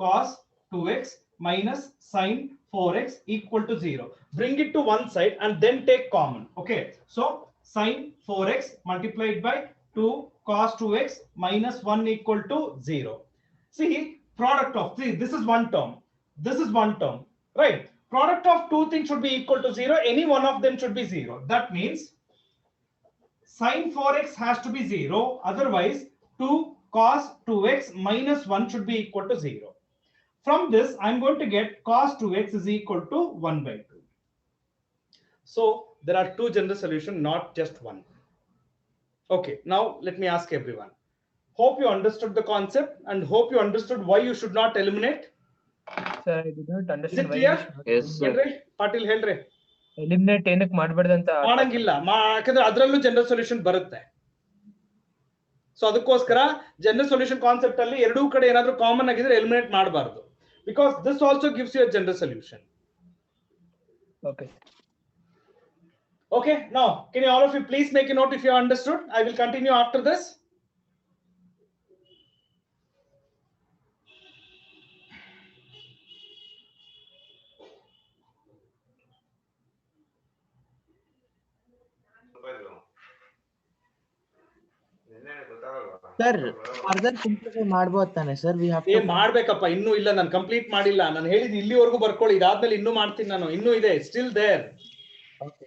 cos 2x minus sin 4x equal to 0. Bring it to one side and then take common. Okay, so sin 4x multiplied by 2 cos 2x minus 1 equal to 0. See, product of, see, this is one term, this is one term, right? Product of two things should be equal to 0. Any one of them should be 0. That means sin 4x has to be 0, otherwise 2 cos 2x minus 1 should be equal to 0. From this, I'm going to get cos 2x is equal to 1 by 2. So there are two general solutions, not just one. Okay, now let me ask everyone. Hope you understood the concept and hope you understood why you should not eliminate.
Sir, I did not
Is
understand
it
why
clear?
we should not
Yes, sir.
Henry, Patil Henry.
eliminate ಏನಕ್ಕೆ ಮಾಡಬಾರ್ದಂತ
ಮಾಡಂಗಿಲ್ಲ ಯಾಕಂದ್ರೆ ಅದರಲ್ಲೂ general solution ಬರುತ್ತೆ so ಅದಕ್ಕೋಸ್ಕರ general solution concept ಅಲ್ಲಿ ಎರಡೂ ಕಡೆ ಏನಾದ್ರೂ ಕಾಮನ್ ಆಗಿದ್ರೆ ಎಲಿಮಿನೇಟ್ ಮಾಡಬಾರ್ದು because this also gives you a general solution
okay
Okay, now can you all of you please make a note if you understood? I will continue after this.
Sir, further simplify ಮಾಡ್ಬೋದು ತಾನೆ sir? We have
ಏ
to
ಮಾಡ್ಬೇಕಪ್ಪ, ಇನ್ನೂ ಇಲ್ಲ, ನಾನು complete ಮಾಡಿಲ್ಲ. ನಾನು ಹೇಳಿದ್ದು ಇಲ್ಲಿವರೆಗೂ ಬರ್ಕೊಳ್ಳಿ, ಇದಾದ್ಮೇಲೆ ಇನ್ನೂ ಮಾಡ್ತೀನಿ ನಾನು, ಇನ್ನೂ ಇದೆ, still there.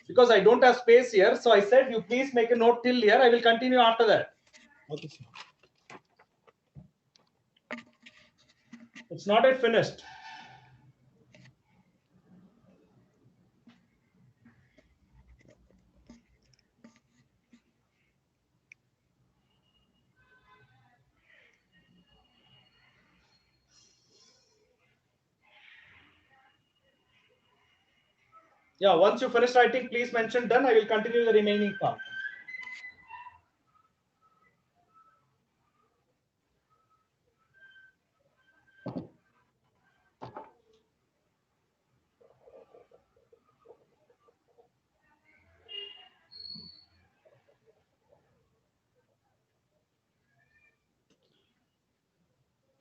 Because I don't have space here, so I said you please make a note till here. I will continue after that.
Okay, sir.
It's not yet finished. Yeah, once you finish writing, please mention done. I will continue the remaining part.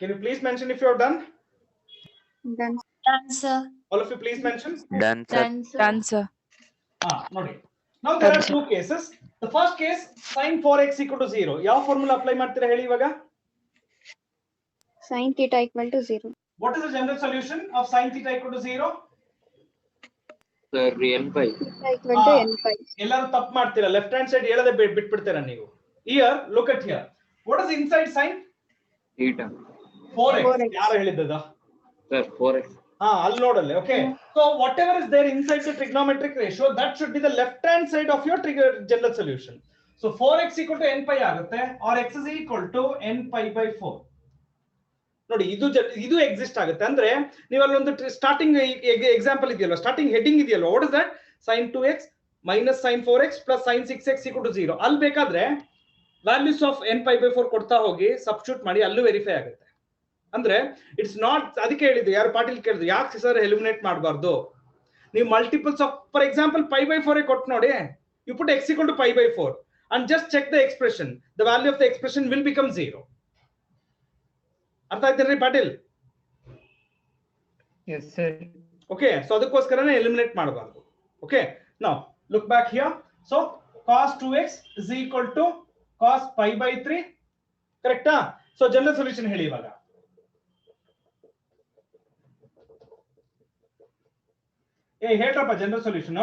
Can you please mention if you are done?
Done.
Done, sir.
All of you please mention.
Done, sir.
Done, sir.
Nodi. Now there are two cases. The first case, sin 4x equal to 0. ಯಾವ formula apply ಮಾಡ್ತೀರಾ ಹೇಳಿ ಇವಾಗ?
Sin theta equal to 0.
What is the general solution of sin theta equal to 0?
Sir, n pi.
Theta equal to n pi.
ಎಲ್ಲರೂ ತಪ್ಪು ಮಾಡ್ತೀರಾ, left hand side ಹೇಳದೆ ಬಿಟ್ಬಿಡ್ತೀರಾ ನೀವು. Here, look at here. What is inside sin?
Theta.
4x.
4x.
ಯಾರು ಹೇಳಿದ್ದದ?
Sir, 4x.
ಅಲ್ಲಿ ನೋಡಲ್ಲಿ. Okay. So whatever is there inside the trigonometric ratio, that should be the left hand side of your general solution. So 4x equal to n pi ಆಗುತ್ತೆ, or x is equal to n pi by 4. ನೋಡಿ ಇದು exist ಆಗುತ್ತೆ. ಅಂದ್ರೆ ನೀವು ಅಲ್ಲಿ ಒಂದು starting example ಇದೆಯಲ್ಲ, starting heading ಇದೆಯಲ್ಲ, what is that? sin 2x minus sin 4x plus sin 6x equal to 0. ಅಲ್ಲಿ ಬೇಕಾದ್ರೆ values of n pi by 4 ಕೊಡ್ತಾ ಹೋಗಿ ಸಬ್ಸ್ಟಿಟ್ಯೂಟ್ ಮಾಡಿ ಅಲ್ಲೂ ವೆರಿಫೈ ಆಗುತ್ತೆ. ಅಂದ್ರೆ ಇಟ್ಸ್ ನಾಟ್, ಅದಕ್ಕೆ ಹೇಳಿದ್ದು, ಯಾರು ಪಾಟೀಲ್ ಕೇಳಿದ್ರು ಯಾಕೆ ಸರ್ ಎಲಿಮಿನೇಟ್ ಮಾಡಬಾರ್ದು, ನೀವು multiples of, for example pi by 4 ಕೊಟ್ಟು ನೋಡಿ, you put x equal to pi by 4 and just check the expression, the value of the expression will become 0. ಅರ್ಥ ಆಯ್ತೇನ್ರಿ Patil?
Yes sir.
Okay, so ಅದಕ್ಕೋಸ್ಕರನೇ eliminate ಮಾಡಬಾರ್ದು. Okay, now look back here. So cos 2x is equal to cos pi by 3, ಕರೆಕ್ಟಾ? So general solution ಹೇಳಿ ಇವಾಗ. ಹೇಳ್ರಪ್ಪ general solution.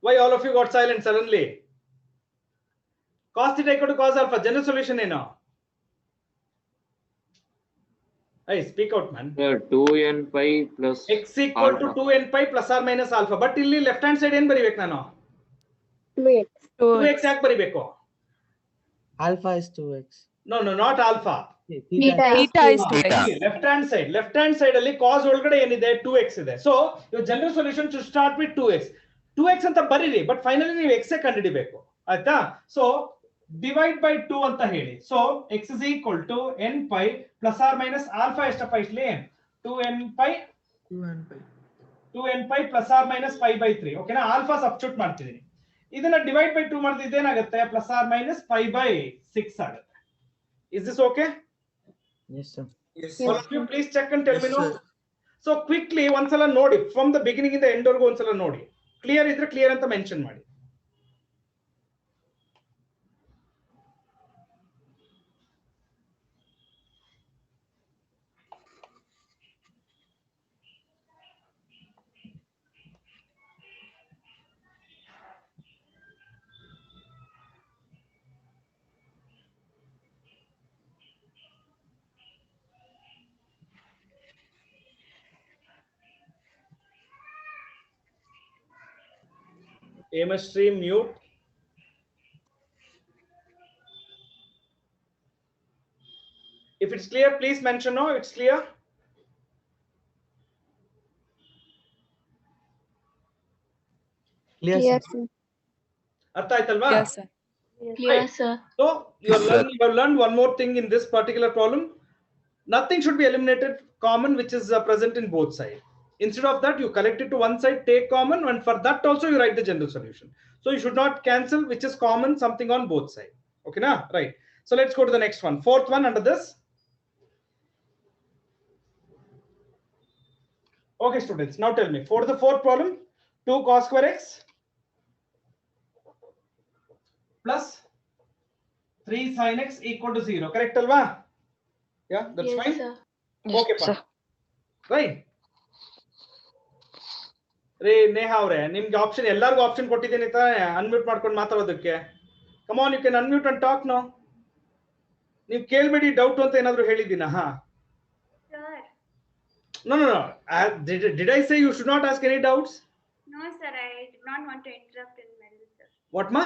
Why all of you got silent suddenly? Cos theta equal to cos alpha, general solution ಏನು? Hey, speak out, man.
2n pi plus
X equal to 2n pi plus or minus alpha. But ಇಲ್ಲಿ left hand side ಏನ್ ಬರಿಬೇಕು ನಾನು?
2x.
2x ಯಾಕೆ ಬರಿಬೇಕು?
Alpha is 2x.
No, not alpha.
Theta is 2x.
Left hand side ಅಲ್ಲಿ cos ಒಳಗಡೆ ಏನಿದೆ 2x ಇದೆ. So your general solution should start with 2x. 2x ಅಂತ ಬರೀರಿ, ಬಟ್ ಫೈನಲಿ ನೀವು x ಕಂಡುಹಿಡಿಬೇಕು. ಆಯ್ತಾ? ಸೊ divide by 2 ಅಂತ ಹೇಳಿ. So x is equal to n pi plus or minus alpha ಎಷ್ಟಪ್ಪ ಇಲ್ಲಿ? 2n pi plus or minus pi by 3. ಓಕೆನಾ? ಆಲ್ಫಾ ಸಬ್ಸ್ಟಿಟ್ಯೂಟ್ ಮಾಡ್ತಿದ್ದೀನಿ. ಇದನ್ನ ಡಿವೈಡ್ ಬೈ 2 ಮಾಡಿದ್ರೆ ಇದೇನಾಗುತ್ತೆ? Plus or minus pi by 6 ಆಗುತ್ತೆ. Is this okay?
Yes, sir.
All of you please check and tell me no. So quickly ಒಂದ್ಸಲ ನೋಡಿ, from the beginning ಇಂದ end ವರೆಗೂ ಒಂದ್ಸಲ ನೋಡಿ. ಕ್ಲಿಯರ್ ಇದ್ರೆ ಕ್ಲಿಯರ್ ಅಂತ ಮೆನ್ಷನ್ ಮಾಡಿ. MS stream mute. If it's clear, please mention no. It's clear.
Clear,
Clear,
sir.
sir.
ಅರ್ಥ ಆಯ್ತಲ್ವಾ?
Yes, sir.
Clear, sir.
So you have learned one more thing in this particular problem. Nothing should be eliminated common which is present in both sides. Instead of that, you collect it to one side, take common, and for that also you write the general solution. So you should not cancel which is common something on both sides. Okay, na? Right. So let's go to the next one. Fourth one under this. Okay, students. Now tell me, for the fourth problem, 2 cos square x plus 3 sin x equal to 0. Correct, Alva? Yeah, that's
Yes,
fine.
sir.
Okay,
sir.
right. ರೇ ನೇಹ ಅವರೇ, ನಿಮ್ಗೆ option ಎಲ್ಲರಿಗೂ option ಕೊಟ್ಟಿದ್ದೀನಿ ತಾನೆ unmute ಮಾಡ್ಕೊಂಡು ಮಾತಾಡೋದಕ್ಕೆ. Come on, you can unmute and talk no. ನೀವು ಕೇಳಬೇಡಿ ಡೌಟ್ ಅಂತ ಏನಾದ್ರು ಹೇಳಿದ್ದೀನಾ? ಹಾ, no. Did I say you should not ask any doubts?
No, sir. I did not want to interrupt in the middle, sir.
What ma?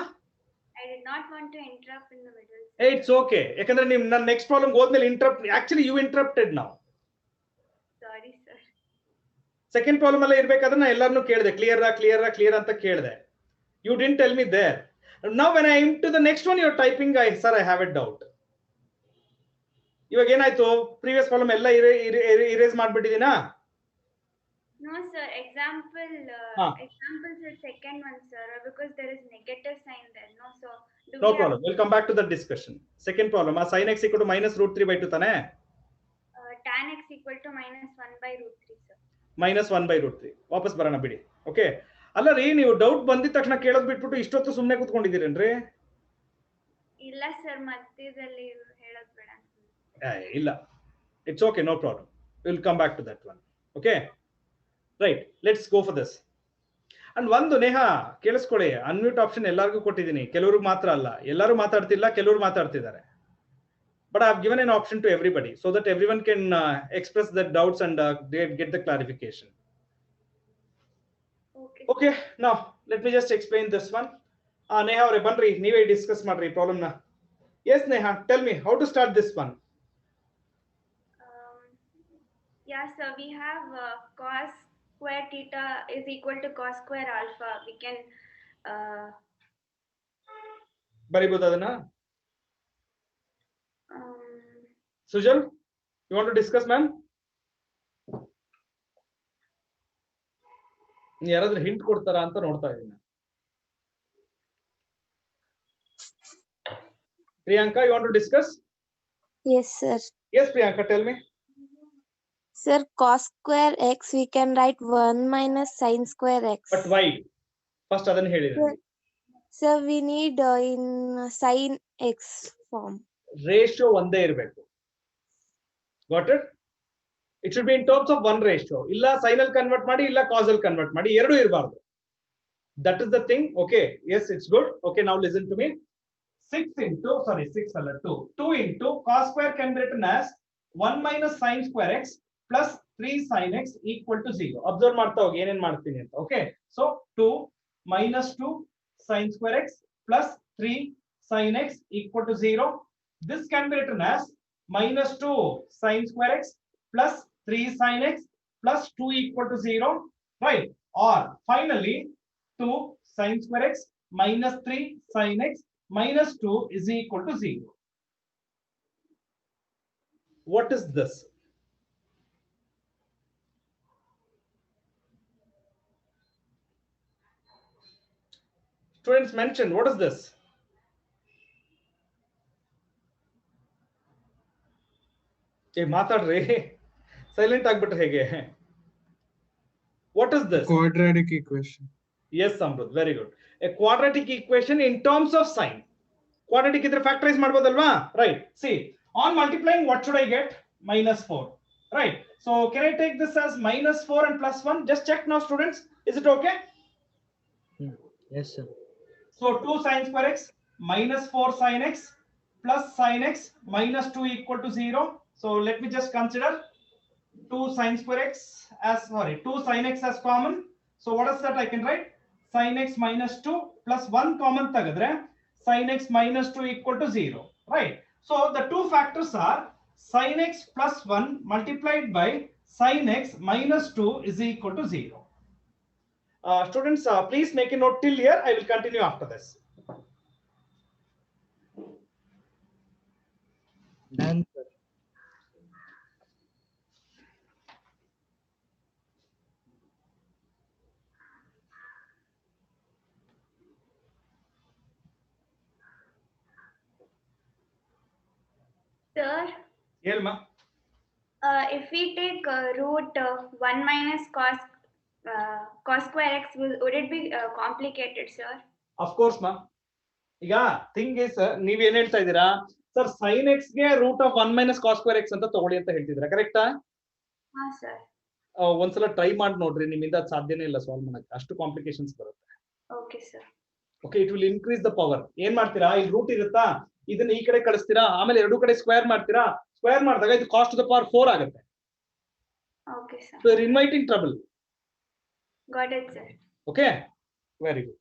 I did not want to interrupt in the middle. Sir.
Hey, it's okay. ಯಾಕಂದ್ರೆ ನೀವು ನನ್ನ next problem ಹೋದ್ಮೇಲೆ interrupt, actually you interrupted now.
Sorry, sir.
Second problem ಎಲ್ಲ ಇರ್ಬೇಕಾದ್ರೆ ನಾ ಎಲ್ಲರನ್ನೂ ಕೇಳಿದೆ, clear ಅಂತ ಕೇಳಿದೆ. You didn't tell me there. Now when I am to the next one you are typing sir I have a doubt. ಇವಾಗ ಏನಾಯ್ತು? Previous problem ಎಲ್ಲ ಇರೇಸ್ ಮಾಡ್ಬಿಟ್ಟಿದೀನಾ?
No, sir. Example is second one, sir, because there is negative sign there. No, so
no problem. We'll come back to the discussion. Second problem, sin x equal to minus root 3 by 2 ತಾನೆ?
Tan x equal to minus 1 by root 3, sir.
Minus 1 by root 3. ವಾಪಸ್ ಬರೋಣ ಬಿಡಿ. Okay, ಅಲ್ಲ ರೀ, ನೀವು doubt ಬಂದಿದ ತಕ್ಷಣ ಕೇಳೋದು ಬಿಟ್ಬಿಟ್ಟು ಇಷ್ಟೊತ್ತು ಸುಮ್ಮನೆ ಕೂತ್ಕೊಂಡಿದ್ದೀರೇನ್ರಿ?
ಇಲ್ಲ ಸರ್, ಮಧ್ಯದಲ್ಲಿ ಹೇಳೋದು ಬೇಡ.
ಇಲ್ಲ, it's okay, no problem. Will come back to that one. Okay, right, let's go for this. And ಒಂದು ನೇಹ ಕೇಳಿಸ್ಕೊಳ್ಳಿ, ಅನ್ಮ್ಯೂಟ್ ಆಪ್ಷನ್ ಎಲ್ಲರಿಗೂ ಕೊಟ್ಟಿದ್ದೀನಿ, ಕೆಲವ್ರಿಗೆ ಮಾತ್ರ ಅಲ್ಲ. ಎಲ್ಲರೂ ಮಾತಾಡ್ತಿಲ್ಲ, ಕೆಲವರು ಮಾತಾಡ್ತಿದ್ದಾರೆ. But I have given an option to everybody so that everyone can express their doubts and get the clarification. Okay, now let me just explain this one. Neha avare banri, neeve discuss madri problem na. Yes, Neha, tell me how to start this one.
Yeah, sir, we have cos square theta is equal to cos square alpha. We can
bariboda adana. Sujal, you want to discuss, ma'am? ಯಾರಾದ್ರೂ hint ಕೊಡ್ತಾರಾ ಅಂತ ನೋಡ್ತಾ ಇದ್ದೀನಿ. Priyanka, you want to discuss?
Yes, sir.
Yes, Priyanka, tell me.
Sir, cos square x we can write 1 minus sin square x.
But why? First ಅದನ್ನ ಹೇಳಿದ್ರೆ.
Sir, we need in sin x form.
Ratio ಒಂದೇ ಇರಬೇಕು. Got it? It should be in terms of one ratio. ಇಲ್ಲ sin ಅಲ್ಲಿ convert ಮಾಡಿ, ಇಲ್ಲ cos ಅಲ್ಲಿ convert ಮಾಡಿ, ಎರಡು ಇರಬಾರ್ದು. That is the thing. Okay, yes, it's good. Okay, now listen to me. 6 into 2 into cos square can be written as 1 minus sine square x plus 3 sin x equal to 0. Observe ಮಾಡ್ತಾ ಹೋಗಿ ಏನೇನ್ ಮಾಡ್ತೀನಿ ಅಂತ. Okay, so 2 minus 2 sin square x plus 3 sin x equal to 0. This can be written as minus 2 sin square x plus 3 sin x plus 2 equal to 0, right? Or finally 2 sin square x minus 3 sin x minus 2 is equal to 0. What is this? Students mention, what is this? ಏ ಮಾತಾಡ್ರಿ, silent ಆಗ್ಬಿಟ್ರೆ ಹೇಗೆ? What is this?
Quadratic equation.
Yes, Amrut, very good. A quadratic equation in terms of sign. Quadratic idre factorize ಮಾಡ್ಬೋದಲ್ವಾ? Right. See, on multiplying, what should I get? Minus 4. Right. So can I take this as minus 4 and plus 1? Just check now, students. Is it okay?
Yes, sir.
So 2 sin square x minus 4 sin x plus sin x minus 2 equal to 0. So let me just consider 2 sin square x as, 2 sin x as common. So what is that I can write? Sin x minus 2 plus 1 common tagadre sin x minus 2 equal to 0. Right. So the two factors are sin x plus 1 multiplied by sin x minus 2 is equal to 0. Students, please make a note till here. I will continue after this.
Done, sir.
Sir,
Helma.
If we take root 1 minus cos square x, would it be complicated, sir?
Of course, ma. ಈಗ thing is, ನೀವ್ ಏನ್ ಹೇಳ್ತಾ ಇದ್ದೀರಾ sir? sin x ಗೆ root of 1 minus cos square x ಅಂತ ತಗೊಳ್ಳಿ ಅಂತ ಹೇಳ್ತಿದ್ದೀರಾ, ಕರೆಕ್ಟಾ?
ಹಾ ಸರ್.
ಒಂದ್ಸಲ ಟ್ರೈ ಮಾಡಿ ನೋಡ್ರಿ, ನಿಮ್ಮಿಂದ ಅದು ಸಾಧ್ಯನೇ ಇಲ್ಲ ಸಾಲ್ವ್ ಮಾಡಕ್ಕೆ, ಅಷ್ಟು ಕಾಂಪ್ಲಿಕೇಶನ್ಸ್ ಬರುತ್ತೆ.
Okay sir.
Okay, it will increase the power. ಏನ್ ಮಾಡ್ತೀರಾ, ಇಲ್ಲಿ ರೂಟ್ ಇರುತ್ತಾ, ಇದನ್ನ ಈ ಕಡೆ ಕಳಿಸ್ತೀರಾ, ಆಮೇಲೆ ಎರಡು ಕಡೆ ಸ್ಕ್ವೇರ್ ಮಾಡ್ತೀರಾ. ಸ್ಕ್ವೇರ್ ಮಾಡಿದಾಗ ಇದು ಕಾಸ್ಟ್ ಟು ದ ಪವರ್ 4 ಆಗುತ್ತೆ.
Okay sir.
So you are inviting trouble.
Got it, sir.
Okay, very good.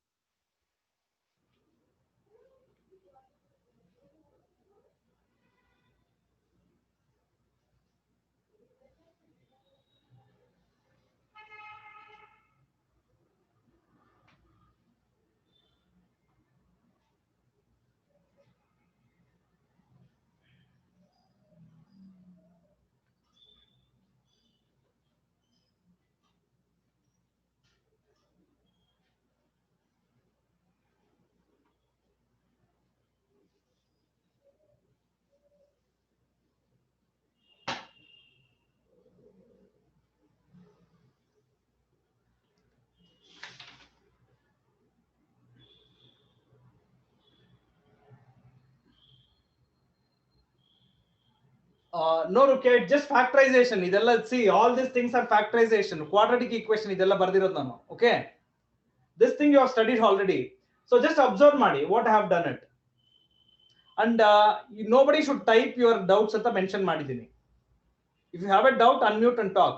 No, okay, just factorization. ಇದೆಲ್ಲ see, all these things are factorization. Quadratic equation ಇದೆಲ್ಲ ಬರ್ದಿರೋದು ನಾನು. Okay, this thing you have studied already. So just observe ಮಾಡಿ what I have done it. And nobody should type your doubts ಅಂತ mention ಮಾಡಿದ್ದೀನಿ. If you have a doubt, unmute and talk.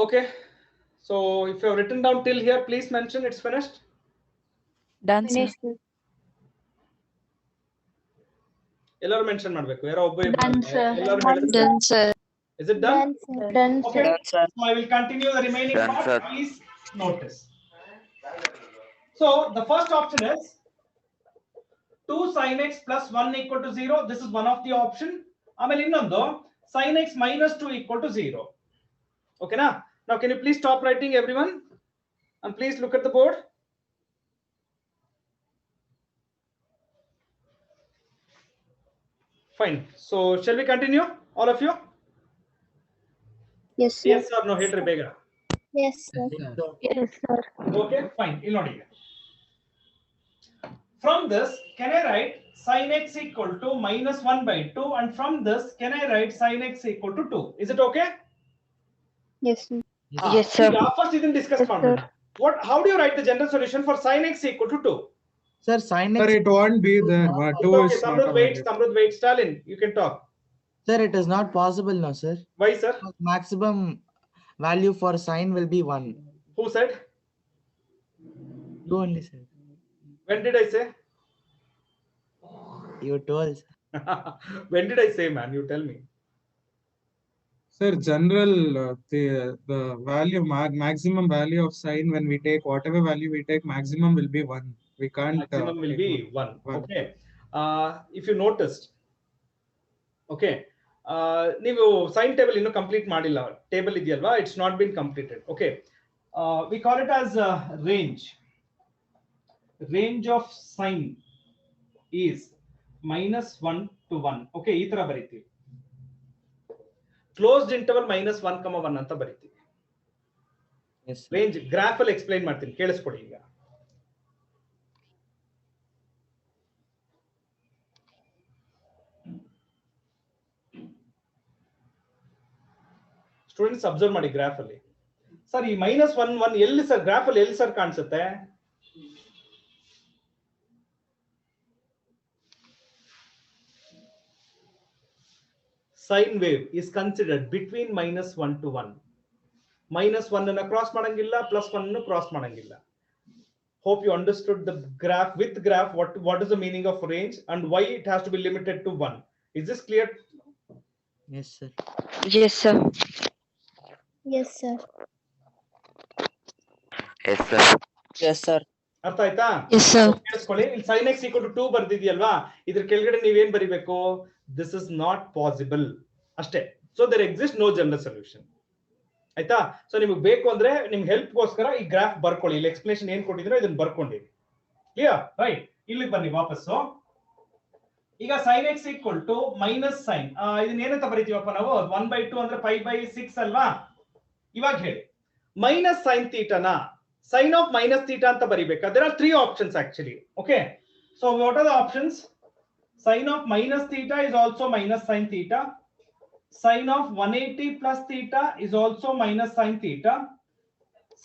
Okay, so if you have written down till here, please mention it's finished.
Done, sir.
ಎಲ್ಲರೂ mention ಮಾಡಬೇಕು, ಯಾರೋ ಒಬ್ಬ
Done, sir.
ಎಲ್ಲರೂ ಹೇಳಿದ್ರೆ.
Done, sir.
Is it done?
Done,
Okay,
sir.
so I will continue the remaining
Done,
part.
sir.
Please notice. So the first option is 2 sin x plus 1 equal to 0. This is one of the option. ಆಮೇಲೆ ಇನ್ನೊಂದು sin x minus 2 equal to 0. Okay na? Now can you please stop writing, everyone, and please look at the board. Fine. So shall we continue, all of you?
Yes, sir.
Yes or no? ಹೇಳ್ರಿ ಬೇಗ.
Yes, sir. Yes, sir.
Okay, fine. ಇಲ್ಲಿ ನೋಡಿ ಈಗ. From this, can I write sin x equal to minus 1 by 2, and from this, can I write sin x equal to 2? Is it okay?
Yes, sir.
Yes, sir.
First ಇದನ್ನ discuss
Yes, sir.
ಮಾಡೋಣ. How do you write the general solution for sin x equal to 2?
Sir, sin
Sir,
x.
it won't be there. But 2
Okay,
is not
Samrudh, wait. Stalin, you can talk.
Sir, it is not possible now, sir.
Why, sir?
Maximum value for sin will be 1.
Who said?
You only said.
When did I say?
You told.
When did I say, man? You tell me.
Sir, general the value maximum value of sin, when we take whatever value we take, maximum will be 1. We can't.
Maximum will
take
be 1. Okay. If you noticed, okay, ನೀವು sign table ಇನ್ನೂ complete ಮಾಡಿಲ್ಲ. Table ಇದೆಯಲ್ವಾ, it's not been completed. Okay, we call it as range of sine is -1 to 1. Okay, ಈ ತರ ಬರೀತೀವಿ. Closed interval -1, 1 ಅಂತ ಬರೀತೀವಿ. Range graph ಅಲ್ಲಿ explain ಮಾಡ್ತೀನಿ, ಕೇಳಿಸ್ಕೊಡಿ ಈಗ. ಸ್ಟೂಡೆಂಟ್ಸ್ ಅಬ್ಸರ್ವ್ ಮಾಡಿ ಗ್ರಾಫ್ ಅಲ್ಲಿ. ಸರ್, ಈ -1, 1 ಎಲ್ಲಿ ಸರ್ ಗ್ರಾಫ್ ಅಲ್ಲಿ ಎಲ್ಲಿ ಸರ್ ಕಾಣಿಸುತ್ತೆ? Sine wave is considered between -1 to 1. -1 ಅನ್ನ ಕ್ರಾಸ್ ಮಾಡಂಗಿಲ್ಲ, +1 ಅನ್ನು ಕ್ರಾಸ್ ಮಾಡಂಗಿಲ್ಲ. Hope you understood the graph. With graph, what is the meaning of range and why it has to be limited to 1? Is this clear?
Yes, sir.
Yes, sir.
Yes, sir.
Yes, sir.
Yes, sir.
ಅರ್ಥ ಆಯ್ತಾ?
Yes, sir.
ಕೇಳಿಸ್ಕೊಳ್ಳಿ. ಇಲ್ಲಿ sin x equal to 2 ಬರ್ದಿದೆಯಲ್ವಾ, ಇದ್ರ ಕೆಳಗಡೆ ನೀವೇನ್ ಬರಿಬೇಕು? This is not possible ಅಷ್ಟೇ. So there exists no general solution. ಆಯ್ತಾ? ಸೊ ನಿಮಗೆ ಬೇಕು ಅಂದ್ರೆ ನಿಮ್ಗೆ ಹೆಲ್ಪ್ಗೋಸ್ಕರ ಈ ಗ್ರಾಫ್ ಬರ್ಕೊಳ್ಳಿ. ಇಲ್ಲಿ ಎಕ್ಸ್ಪ್ಲೇಷನ್ ಏನ್ ಕೊಟ್ಟಿದ್ರು ಇದನ್ನ ಬರ್ಕೊಂಡಿರಿ. ಕ್ಲಿಯರ್? ರೈಟ್. ಇಲ್ಲಿಗೆ ಬನ್ನಿ ವಾಪಸ್ಸು. ಈಗ sin x equal to minus sin, ಇದನ್ನ ಏನಂತ ಬರೀತೀವಪ್ಪ ನಾವು? 1/2 ಅಂದ್ರೆ π/6 ಅಲ್ವಾ? ಇವಾಗ ಹೇಳಿ, minus sin ಥೀಟಾನ sin of minus theta ಅಂತ ಬರಿಬೇಕಾ? There are 3 options actually. Okay, so what are the options? Sin of minus theta is also minus sin theta. Sin of 180 plus theta is also minus sin theta.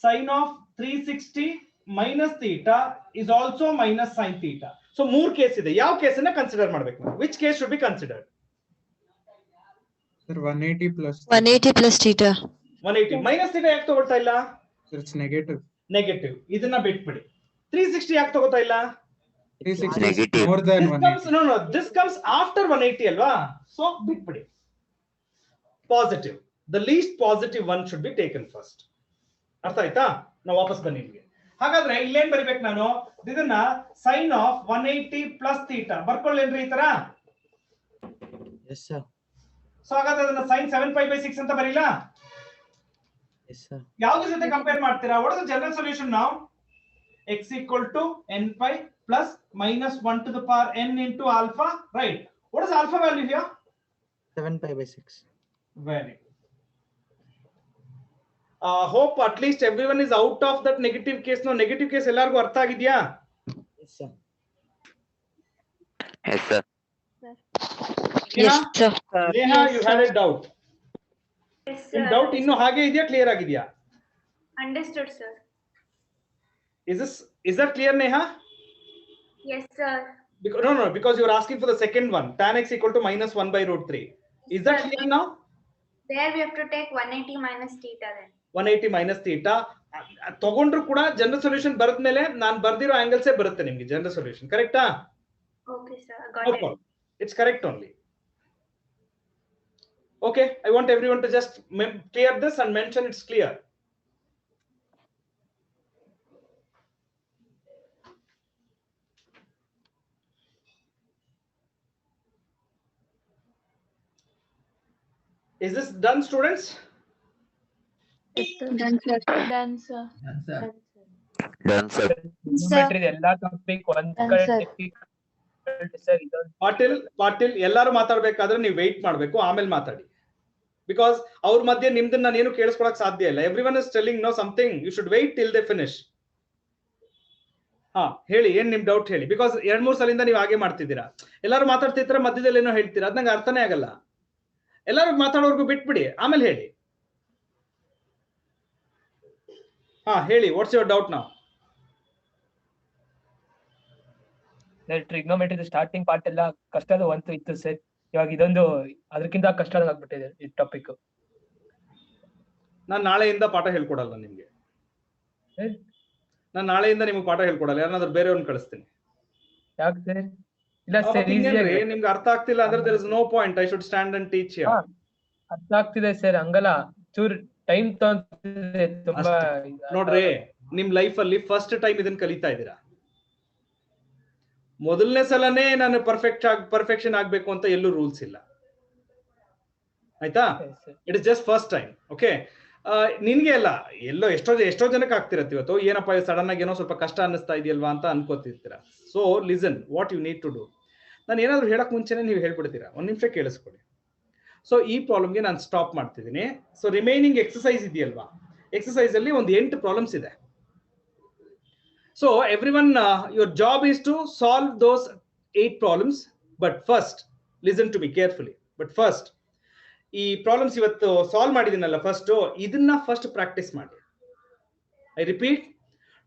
Sin of 360 minus theta is also minus sin theta. So 3 case ಇದೆ. ಯಾವ ಕೇಸನ್ನ consider ಮಾಡಬೇಕು ನಾವು? Which case should be considered?
Sir, 180 plus.
180 plus theta.
180 minus theta ಯಾಕೆ ತಗೊಳ್ತಾ ಇಲ್ಲ?
It's negative.
Negative. ಇದನ್ನ ಬಿಟ್ಬಿಡಿ. 360 ಯಾಕೆ ತಗೋತಾ ಇಲ್ಲ?
360
Negative.
more than
This comes,
180.
no, this comes after 180 ಅಲ್ವಾ? So ಬಿಟ್ಬಿಡಿ. Positive. The least positive one should be taken first. ಅರ್ಥ ಆಯ್ತಾ? ನಾವು ವಾಪಸ್ ಬನ್ನಿ ನಿಮಗೆ. ಹಾಗಾದ್ರೆ ಇಲ್ಲೇನ್ ಬರಿಬೇಕು ನಾನು? ಇದನ್ನ sin of 180 plus theta ಬರ್ಕೊಳ್ಳೇನ್ರಿ ಈ ತರ?
Yes, sir.
ಸೊ ಹಾಗಾದ್ರೆ ಅದನ್ನ sin 7π/6 ಅಂತ ಬರೀಲಾ?
Yes, sir.
ಯಾವ್ದ್ರ ಜೊತೆ ಕಂಪೇರ್ ಮಾಡ್ತೀರಾ? What is the general solution now? X equal to n pi plus minus 1 to the power n into alpha, right? What is alpha value here?
7π/6.
Very good. Hope at least everyone is out of that negative case. No, negative case ಎಲ್ಲರಿಗೂ ಅರ್ಥ ಆಗಿದೆಯಾ?
Yes, sir.
Yes, sir.
Yes, sir.
Neha, you had a doubt.
Yes,
In
sir.
doubt ಇನ್ನು ಹಾಗೆ ಇದೆಯಾ, clear ಆಗಿದೆಯಾ?
Understood, sir.
Is that clear, Neha?
Yes, sir.
Because you are asking for the second one, tan x equal to minus 1/√3. Is that clear now?
There we have to take 180 minus theta then.
180 minus theta ತಗೊಂಡ್ರು ಕೂಡ general solution ಬರೆದ್ಮೇಲೆ ನಾನು ಬರ್ದಿರೋ ಆಂಗಲ್ಸೇ ಬರುತ್ತೆ ನಿಮಗೆ general solution. ಕರೆಕ್ಟಾ?
Okay, sir. Got it.
It's correct only. Okay, I want everyone to just clear this and mention it's clear. Is this done, students?
Done, sir.
Done, sir.
Done, sir.
Geometry ಎಲ್ಲಾ topic ಒಂದ್ ಕಡೆ
sir.
difficult sir. ಇದೊಂದು
ಪಾಟೀಲ್ ಎಲ್ಲರೂ ಮಾತಾಡ್ಬೇಕಾದ್ರೆ ನೀವು weight ಮಾಡ್ಬೇಕು, ಆಮೇಲೆ ಮಾತಾಡಿ. ಬಿಕಾಸ್ ಅವ್ರ ಮಧ್ಯೆ ನಿಮ್ದನ್ನ ನಾನೇನು ಕೇಳಿಸ್ಕೊಳಕ್ ಸಾಧ್ಯ ಇಲ್ಲ. Everyone is telling no something, you should wait till they finish. ಹಾ ಹೇಳಿ, ಏನ್ ನಿಮ್ ಡೌಟ್ ಹೇಳಿ. ಬಿಕಾಸ್ 2-3 ಸಲಿಂದ ನೀವು ಹಾಗೆ ಮಾಡ್ತಿದ್ದೀರಾ. ಎಲ್ಲರೂ ಮಾತಾಡ್ತಿರ್ತಾರೆ, ಮಧ್ಯದಲ್ಲಿ ಏನೋ ಹೇಳ್ತೀರಾ, ಅದ್ ನಂಗೆ ಅರ್ಥನೇ ಆಗಲ್ಲ. ಎಲ್ಲರೂ ಮಾತಾಡೋರ್ಗು ಬಿಟ್ಬಿಡಿ, ಆಮೇಲೆ ಹೇಳಿ. ಹಾ ಹೇಳಿ, ವಾಟ್ಸ್ ಯುವರ್ ಡೌಟ್ ನಾವು?
ಟ್ರಿಗ್ನೋಮೆಟ್ರಿ ಸ್ಟಾರ್ಟಿಂಗ್ ಪಾರ್ಟ್ ಎಲ್ಲ ಕಷ್ಟದ ಒಂದು ಇತ್ತು ಸರ್. ಇವಾಗ ಇದೊಂದು ಅದಕ್ಕಿಂತ ಕಷ್ಟದ ಆಗ್ಬಿಟ್ಟಿದೆ ಈ ಟಾಪಿಕ್.
ನಾನು ನಾಳೆಯಿಂದ ಪಾಠ ಹೇಳ್ಕೊಡಲ್ಲ ನಿಮ್ಗೆ. ನಾನು ನಾಳೆಯಿಂದ ನಿಮ್ಗೆ ಪಾಠ ಹೇಳ್ಕೊಡಲ್ಲ, ಯಾರನ್ನಾದ್ರೂ ಬೇರೆಯವ್ರನ್ನ ಕಳಿಸ್ತೀನಿ.
ಯಾಕೆ ಸರ್? ಇಲ್ಲ ಸರ್,
ನಿಮ್ಗೆ ಅರ್ಥ ಆಗ್ತಿಲ್ಲ ಅಂದ್ರೆ there is no point I should stand and teach here.
ಅರ್ಥ ಆಗ್ತಿದೆ ಸರ್, ಹಂಗಲ್ಲ ಚೂರ್ ಟೈಮ್ ತಗೊಂತಿದೆ ತುಂಬಾ.
ನೋಡ್ರಿ, ನಿಮ್ ಲೈಫ್ ಅಲ್ಲಿ ಫಸ್ಟ್ ಟೈಮ್ ಇದನ್ನ ಕಲಿತಾ ಇದ್ದೀರಾ. ಮೊದಲನೇ ಸಲನೇ ನಾನು ಪರ್ಫೆಕ್ಷನ್ ಆಗ್ಬೇಕು ಅಂತ ಎಲ್ಲೂ ರೂಲ್ಸ್ ಇಲ್ಲ, ಆಯ್ತಾ? It is just first time. Okay, ನಿನ್ಗೆ ಅಲ್ಲ, ಎಷ್ಟೋ ಜನಕ್ಕೆ ಆಗ್ತಿರತ್ತೆ. ಇವತ್ತು ಏನಪ್ಪ ಸಡನ್ ಆಗಿ ಏನೋ ಸ್ವಲ್ಪ ಕಷ್ಟ ಅನ್ನಿಸ್ತಾ ಇದೆಯಲ್ವಾ ಅಂತ ಅನ್ಕೋತಿರ್ತೀರಾ. So listen what you need to do. ನಾನು ಏನಾದ್ರು ಹೇಳಕ್ ಮುಂಚೆನೆ ನೀವು ಹೇಳ್ಬಿಡ್ತೀರಾ, 1 ನಿಮಿಷ ಕೇಳಿಸ್ಕೊಳ್ಳಿ. ಸೊ ಈ ಪ್ರಾಬ್ಲಮ್ಗೆ ನಾನು ಸ್ಟಾಪ್ ಮಾಡ್ತಿದ್ದೀನಿ. ಸೊ ರಿಮೈನಿಂಗ್ ಎಕ್ಸಸೈಸ್ ಇದೆಯಲ್ವಾ, ಎಕ್ಸಸೈಸ್ ಅಲ್ಲಿ ಒಂದು 8 ಪ್ರಾಬ್ಲಮ್ಸ್ ಇದೆ. So everyone, your job is to solve those 8 problems. But first, listen to me carefully. But first, ಈ ಪ್ರಾಬ್ಲಮ್ಸ್ ಇವತ್ತು ಸಾಲ್ವ್ ಮಾಡಿದಿನಲ್ಲ, ಇದನ್ನ ಫಸ್ಟ್ ಪ್ರಾಕ್ಟೀಸ್ ಮಾಡಿ. I repeat,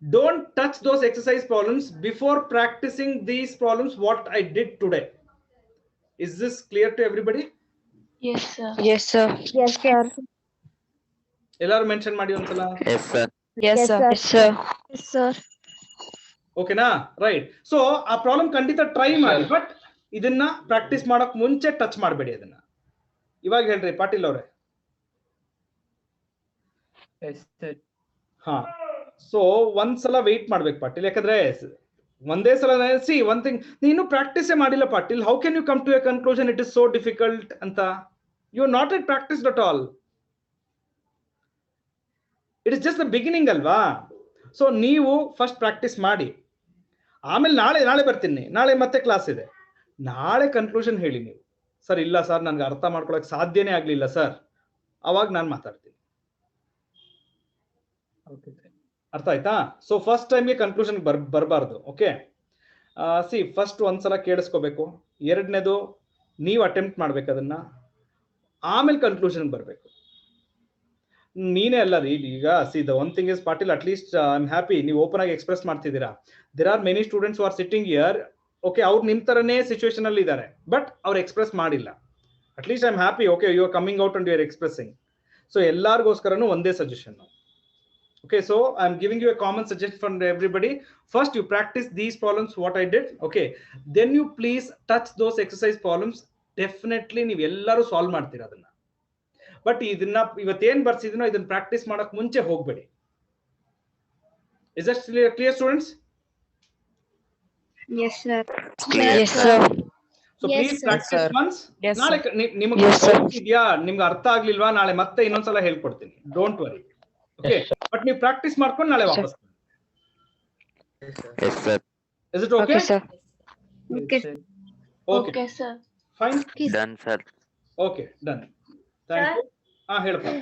don't touch those exercise problems before practising these problems what I did today. Is this clear to everybody?
Yes, sir. Yes, sir.
Yes, sir.
ಎಲ್ಲರೂ mention ಮಾಡಿ ಒಂದ್ಸಲ.
Yes, sir.
Yes, sir. Yes, sir.
Yes, sir.
ಓಕೆನಾ? Right. So ಆ problem ಖಂಡಿತ try ಮಾಡಿ, but ಇದನ್ನ practice ಮಾಡಕ್ ಮುಂಚೆ ಟಚ್ ಮಾಡಬೇಡಿ ಅದನ್ನ. ಇವಾಗ ಹೇಳ್ರಿ ಪಾಟೀಲ್ ಅವ್ರೆ. ಹಾ, ಸೊ ಒಂದ್ಸಲ ವೇಟ್ ಮಾಡ್ಬೇಕು ಪಾಟೀಲ್, ಯಾಕಂದ್ರೆ ಒಂದೇ ಸಲ ಒನ್ ಥಿಂಗ್, ನೀನು ಪ್ರಾಕ್ಟೀಸೇ ಮಾಡಿಲ್ಲ Patil. How can you come to a conclusion it is so difficult ಅಂತ? You are not at practised at all. It is just the beginning ಅಲ್ವಾ? ಸೊ ನೀವು ಫಸ್ಟ್ ಪ್ರಾಕ್ಟೀಸ್ ಮಾಡಿ, ಆಮೇಲೆ ನಾಳೆ ಬರ್ತೀನಿ. ನಾಳೆ ಮತ್ತೆ ಕ್ಲಾಸ್ ಇದೆ. ನಾಳೆ ಕನ್ಕ್ಲೂಷನ್ ಹೇಳಿ ನೀವು. ಸರ್ ಇಲ್ಲ ಸರ್, ನನ್ಗೆ ಅರ್ಥ ಮಾಡ್ಕೊಳಕ್ ಸಾಧ್ಯನೇ ಆಗ್ಲಿಲ್ಲ ಸರ್, ಅವಾಗ ನಾನು ಮಾತಾಡ್ತೀನಿ. ಅರ್ಥ ಆಯ್ತಾ? ಸೊ ಫಸ್ಟ್ ಟೈಮ್ಗೆ ಕನ್ಕ್ಲೂಷನ್ ಬರಬಾರ್ದು. ಓಕೆ, ಫಸ್ಟ್ ಒಂದ್ಸಲ ಕೇಳಿಸ್ಕೋಬೇಕು. ಎರಡನೇದು ನೀವು ಅಟೆಂಪ್ಟ್ ಮಾಡ್ಬೇಕು ಅದನ್ನ, ಆಮೇಲೆ ಕನ್ಕ್ಲೂಷನ್ ಬರಬೇಕು. ನೀನೇ ಅಲ್ಲ ರೀ ಈಗ. The one thing is Patil, at least I am happy ನೀವು ಓಪನ್ ಆಗಿ ಎಕ್ಸ್ಪ್ರೆಸ್ ಮಾಡ್ತಿದ್ದೀರಾ. There are many students who are sitting here. Okay, ಅವ್ರು ನಿಮ್ ತರನೇ ಸಿಚುವೇಶನ್ ಅಲ್ಲಿ ಇದ್ದಾರೆ, ಬಟ್ ಅವ್ರು ಎಕ್ಸ್ಪ್ರೆಸ್ ಮಾಡಿಲ್ಲ. At least I am happy. Okay, you are coming out and you are expressing. So ಎಲ್ಲಾರ್ಗೋಸ್ಕರನು ಒಂದೇ suggestion. Okay, so I'm giving you a common suggestion from everybody. First, you practice these problems, what I did. Okay, then you please touch those exercise problems. Definitely, ನೀವು ಎಲ್ಲರೂ solve ಮಾಡ್ತೀರಾ ಅದನ್ನ. But ಇದನ್ನ ಇವತ್ತೇನ್ ಬರ್ಸಿದೀನೋ ಇದನ್ನ practice ಮಾಡಕ್ ಮುಂಚೆ ಹೋಗ್ಬೇಡಿ. Is that clear, students?
Yes, sir.
Yes, sir.
So please practice once. ನಾಳೆ ನಿಮಗೆ ಇದೆಯಾ, ನಿಮ್ಗೆ ಅರ್ಥ ಆಗ್ಲಿಲ್ವಾ, ನಾಳೆ ಮತ್ತೆ ಇನ್ನೊಂದ್ಸಲ ಹೇಳ್ಕೊಡ್ತೀನಿ. Don't worry. ಓಕೆ, ಬಟ್ ನೀವು ಪ್ರಾಕ್ಟೀಸ್ ಮಾಡ್ಕೊಂಡು ನಾಳೆ ವಾಪಸ್.
Yes, sir.
Is it okay?
Okay, sir.
Okay.
Okay,
sir.
Fine.
Done, sir.
Okay, done. Thank you. ಹೇಳಪ್ಪ.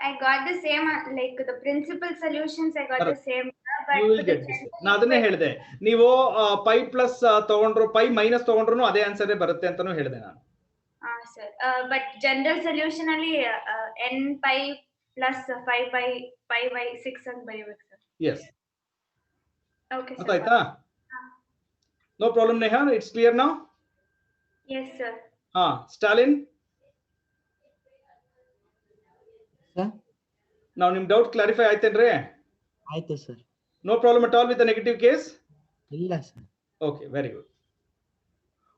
I got the same, like the principal solutions I got the same, but
you will get this. ನಾನು ಅದನ್ನೇ ಹೇಳಿದೆ, ನೀವು pi plus ತಗೊಂಡ್ರು pi minus ತಗೊಂಡ್ರು ಅದೇ answer ಬರುತ್ತೆ ಅಂತಾನು ಹೇಳಿದೆ ನಾನು.
sir, but general solution ಅಲ್ಲಿ n pi plus 5 by 6 ಅಂತ ಬರೀಬೇಕು ಸರ್.
Yes.
Okay sir.
ಆಯ್ತಾ? No problem Neha, it's clear now?
Yes sir.
Stalin?
Sir?
Now ನಿಮ್ ಡೌಟ್ ಕ್ಲಾರಿಫೈ ಆಯ್ತೇನ್ರಿ?
ಆಯ್ತು sir.
No problem at all with the negative case?
ಇಲ್ಲ sir.
Okay, very good.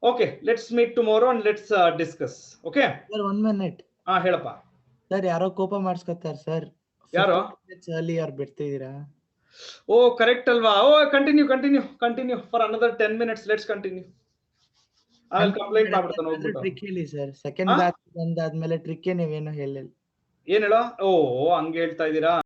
Okay, let's meet tomorrow and let's discuss. Okay?
Sir 1 minute.
ಹೇಳಪ್ಪ.
Sir ಯಾರೋ ಕೋಪ ಮಾಡಿಸ್ಕೊತಾರೆ sir.
ಯಾರೋ?
earlier ಬಿಡ್ತಿದ್ದೀರಾ?
Oh, correct ಅಲ್ವಾ? Continue for another 10 minutes. Let's continue. I will complain ಮಾಡ್ಬಿಡ್ತಾನೆ ಹೋಗ್ಬಿಟ್ಟು.
Trick ಹೇಳಿ sir. Second batch ಬಂದಾದ್ಮೇಲೆ trick ನೀವೇನು ಹೇಳಿಲ್ಲ.
ಏನ್ ಹೇಳೋ? ಹಂಗೆ ಹೇಳ್ತಾ ಇದ್ದೀರಾ?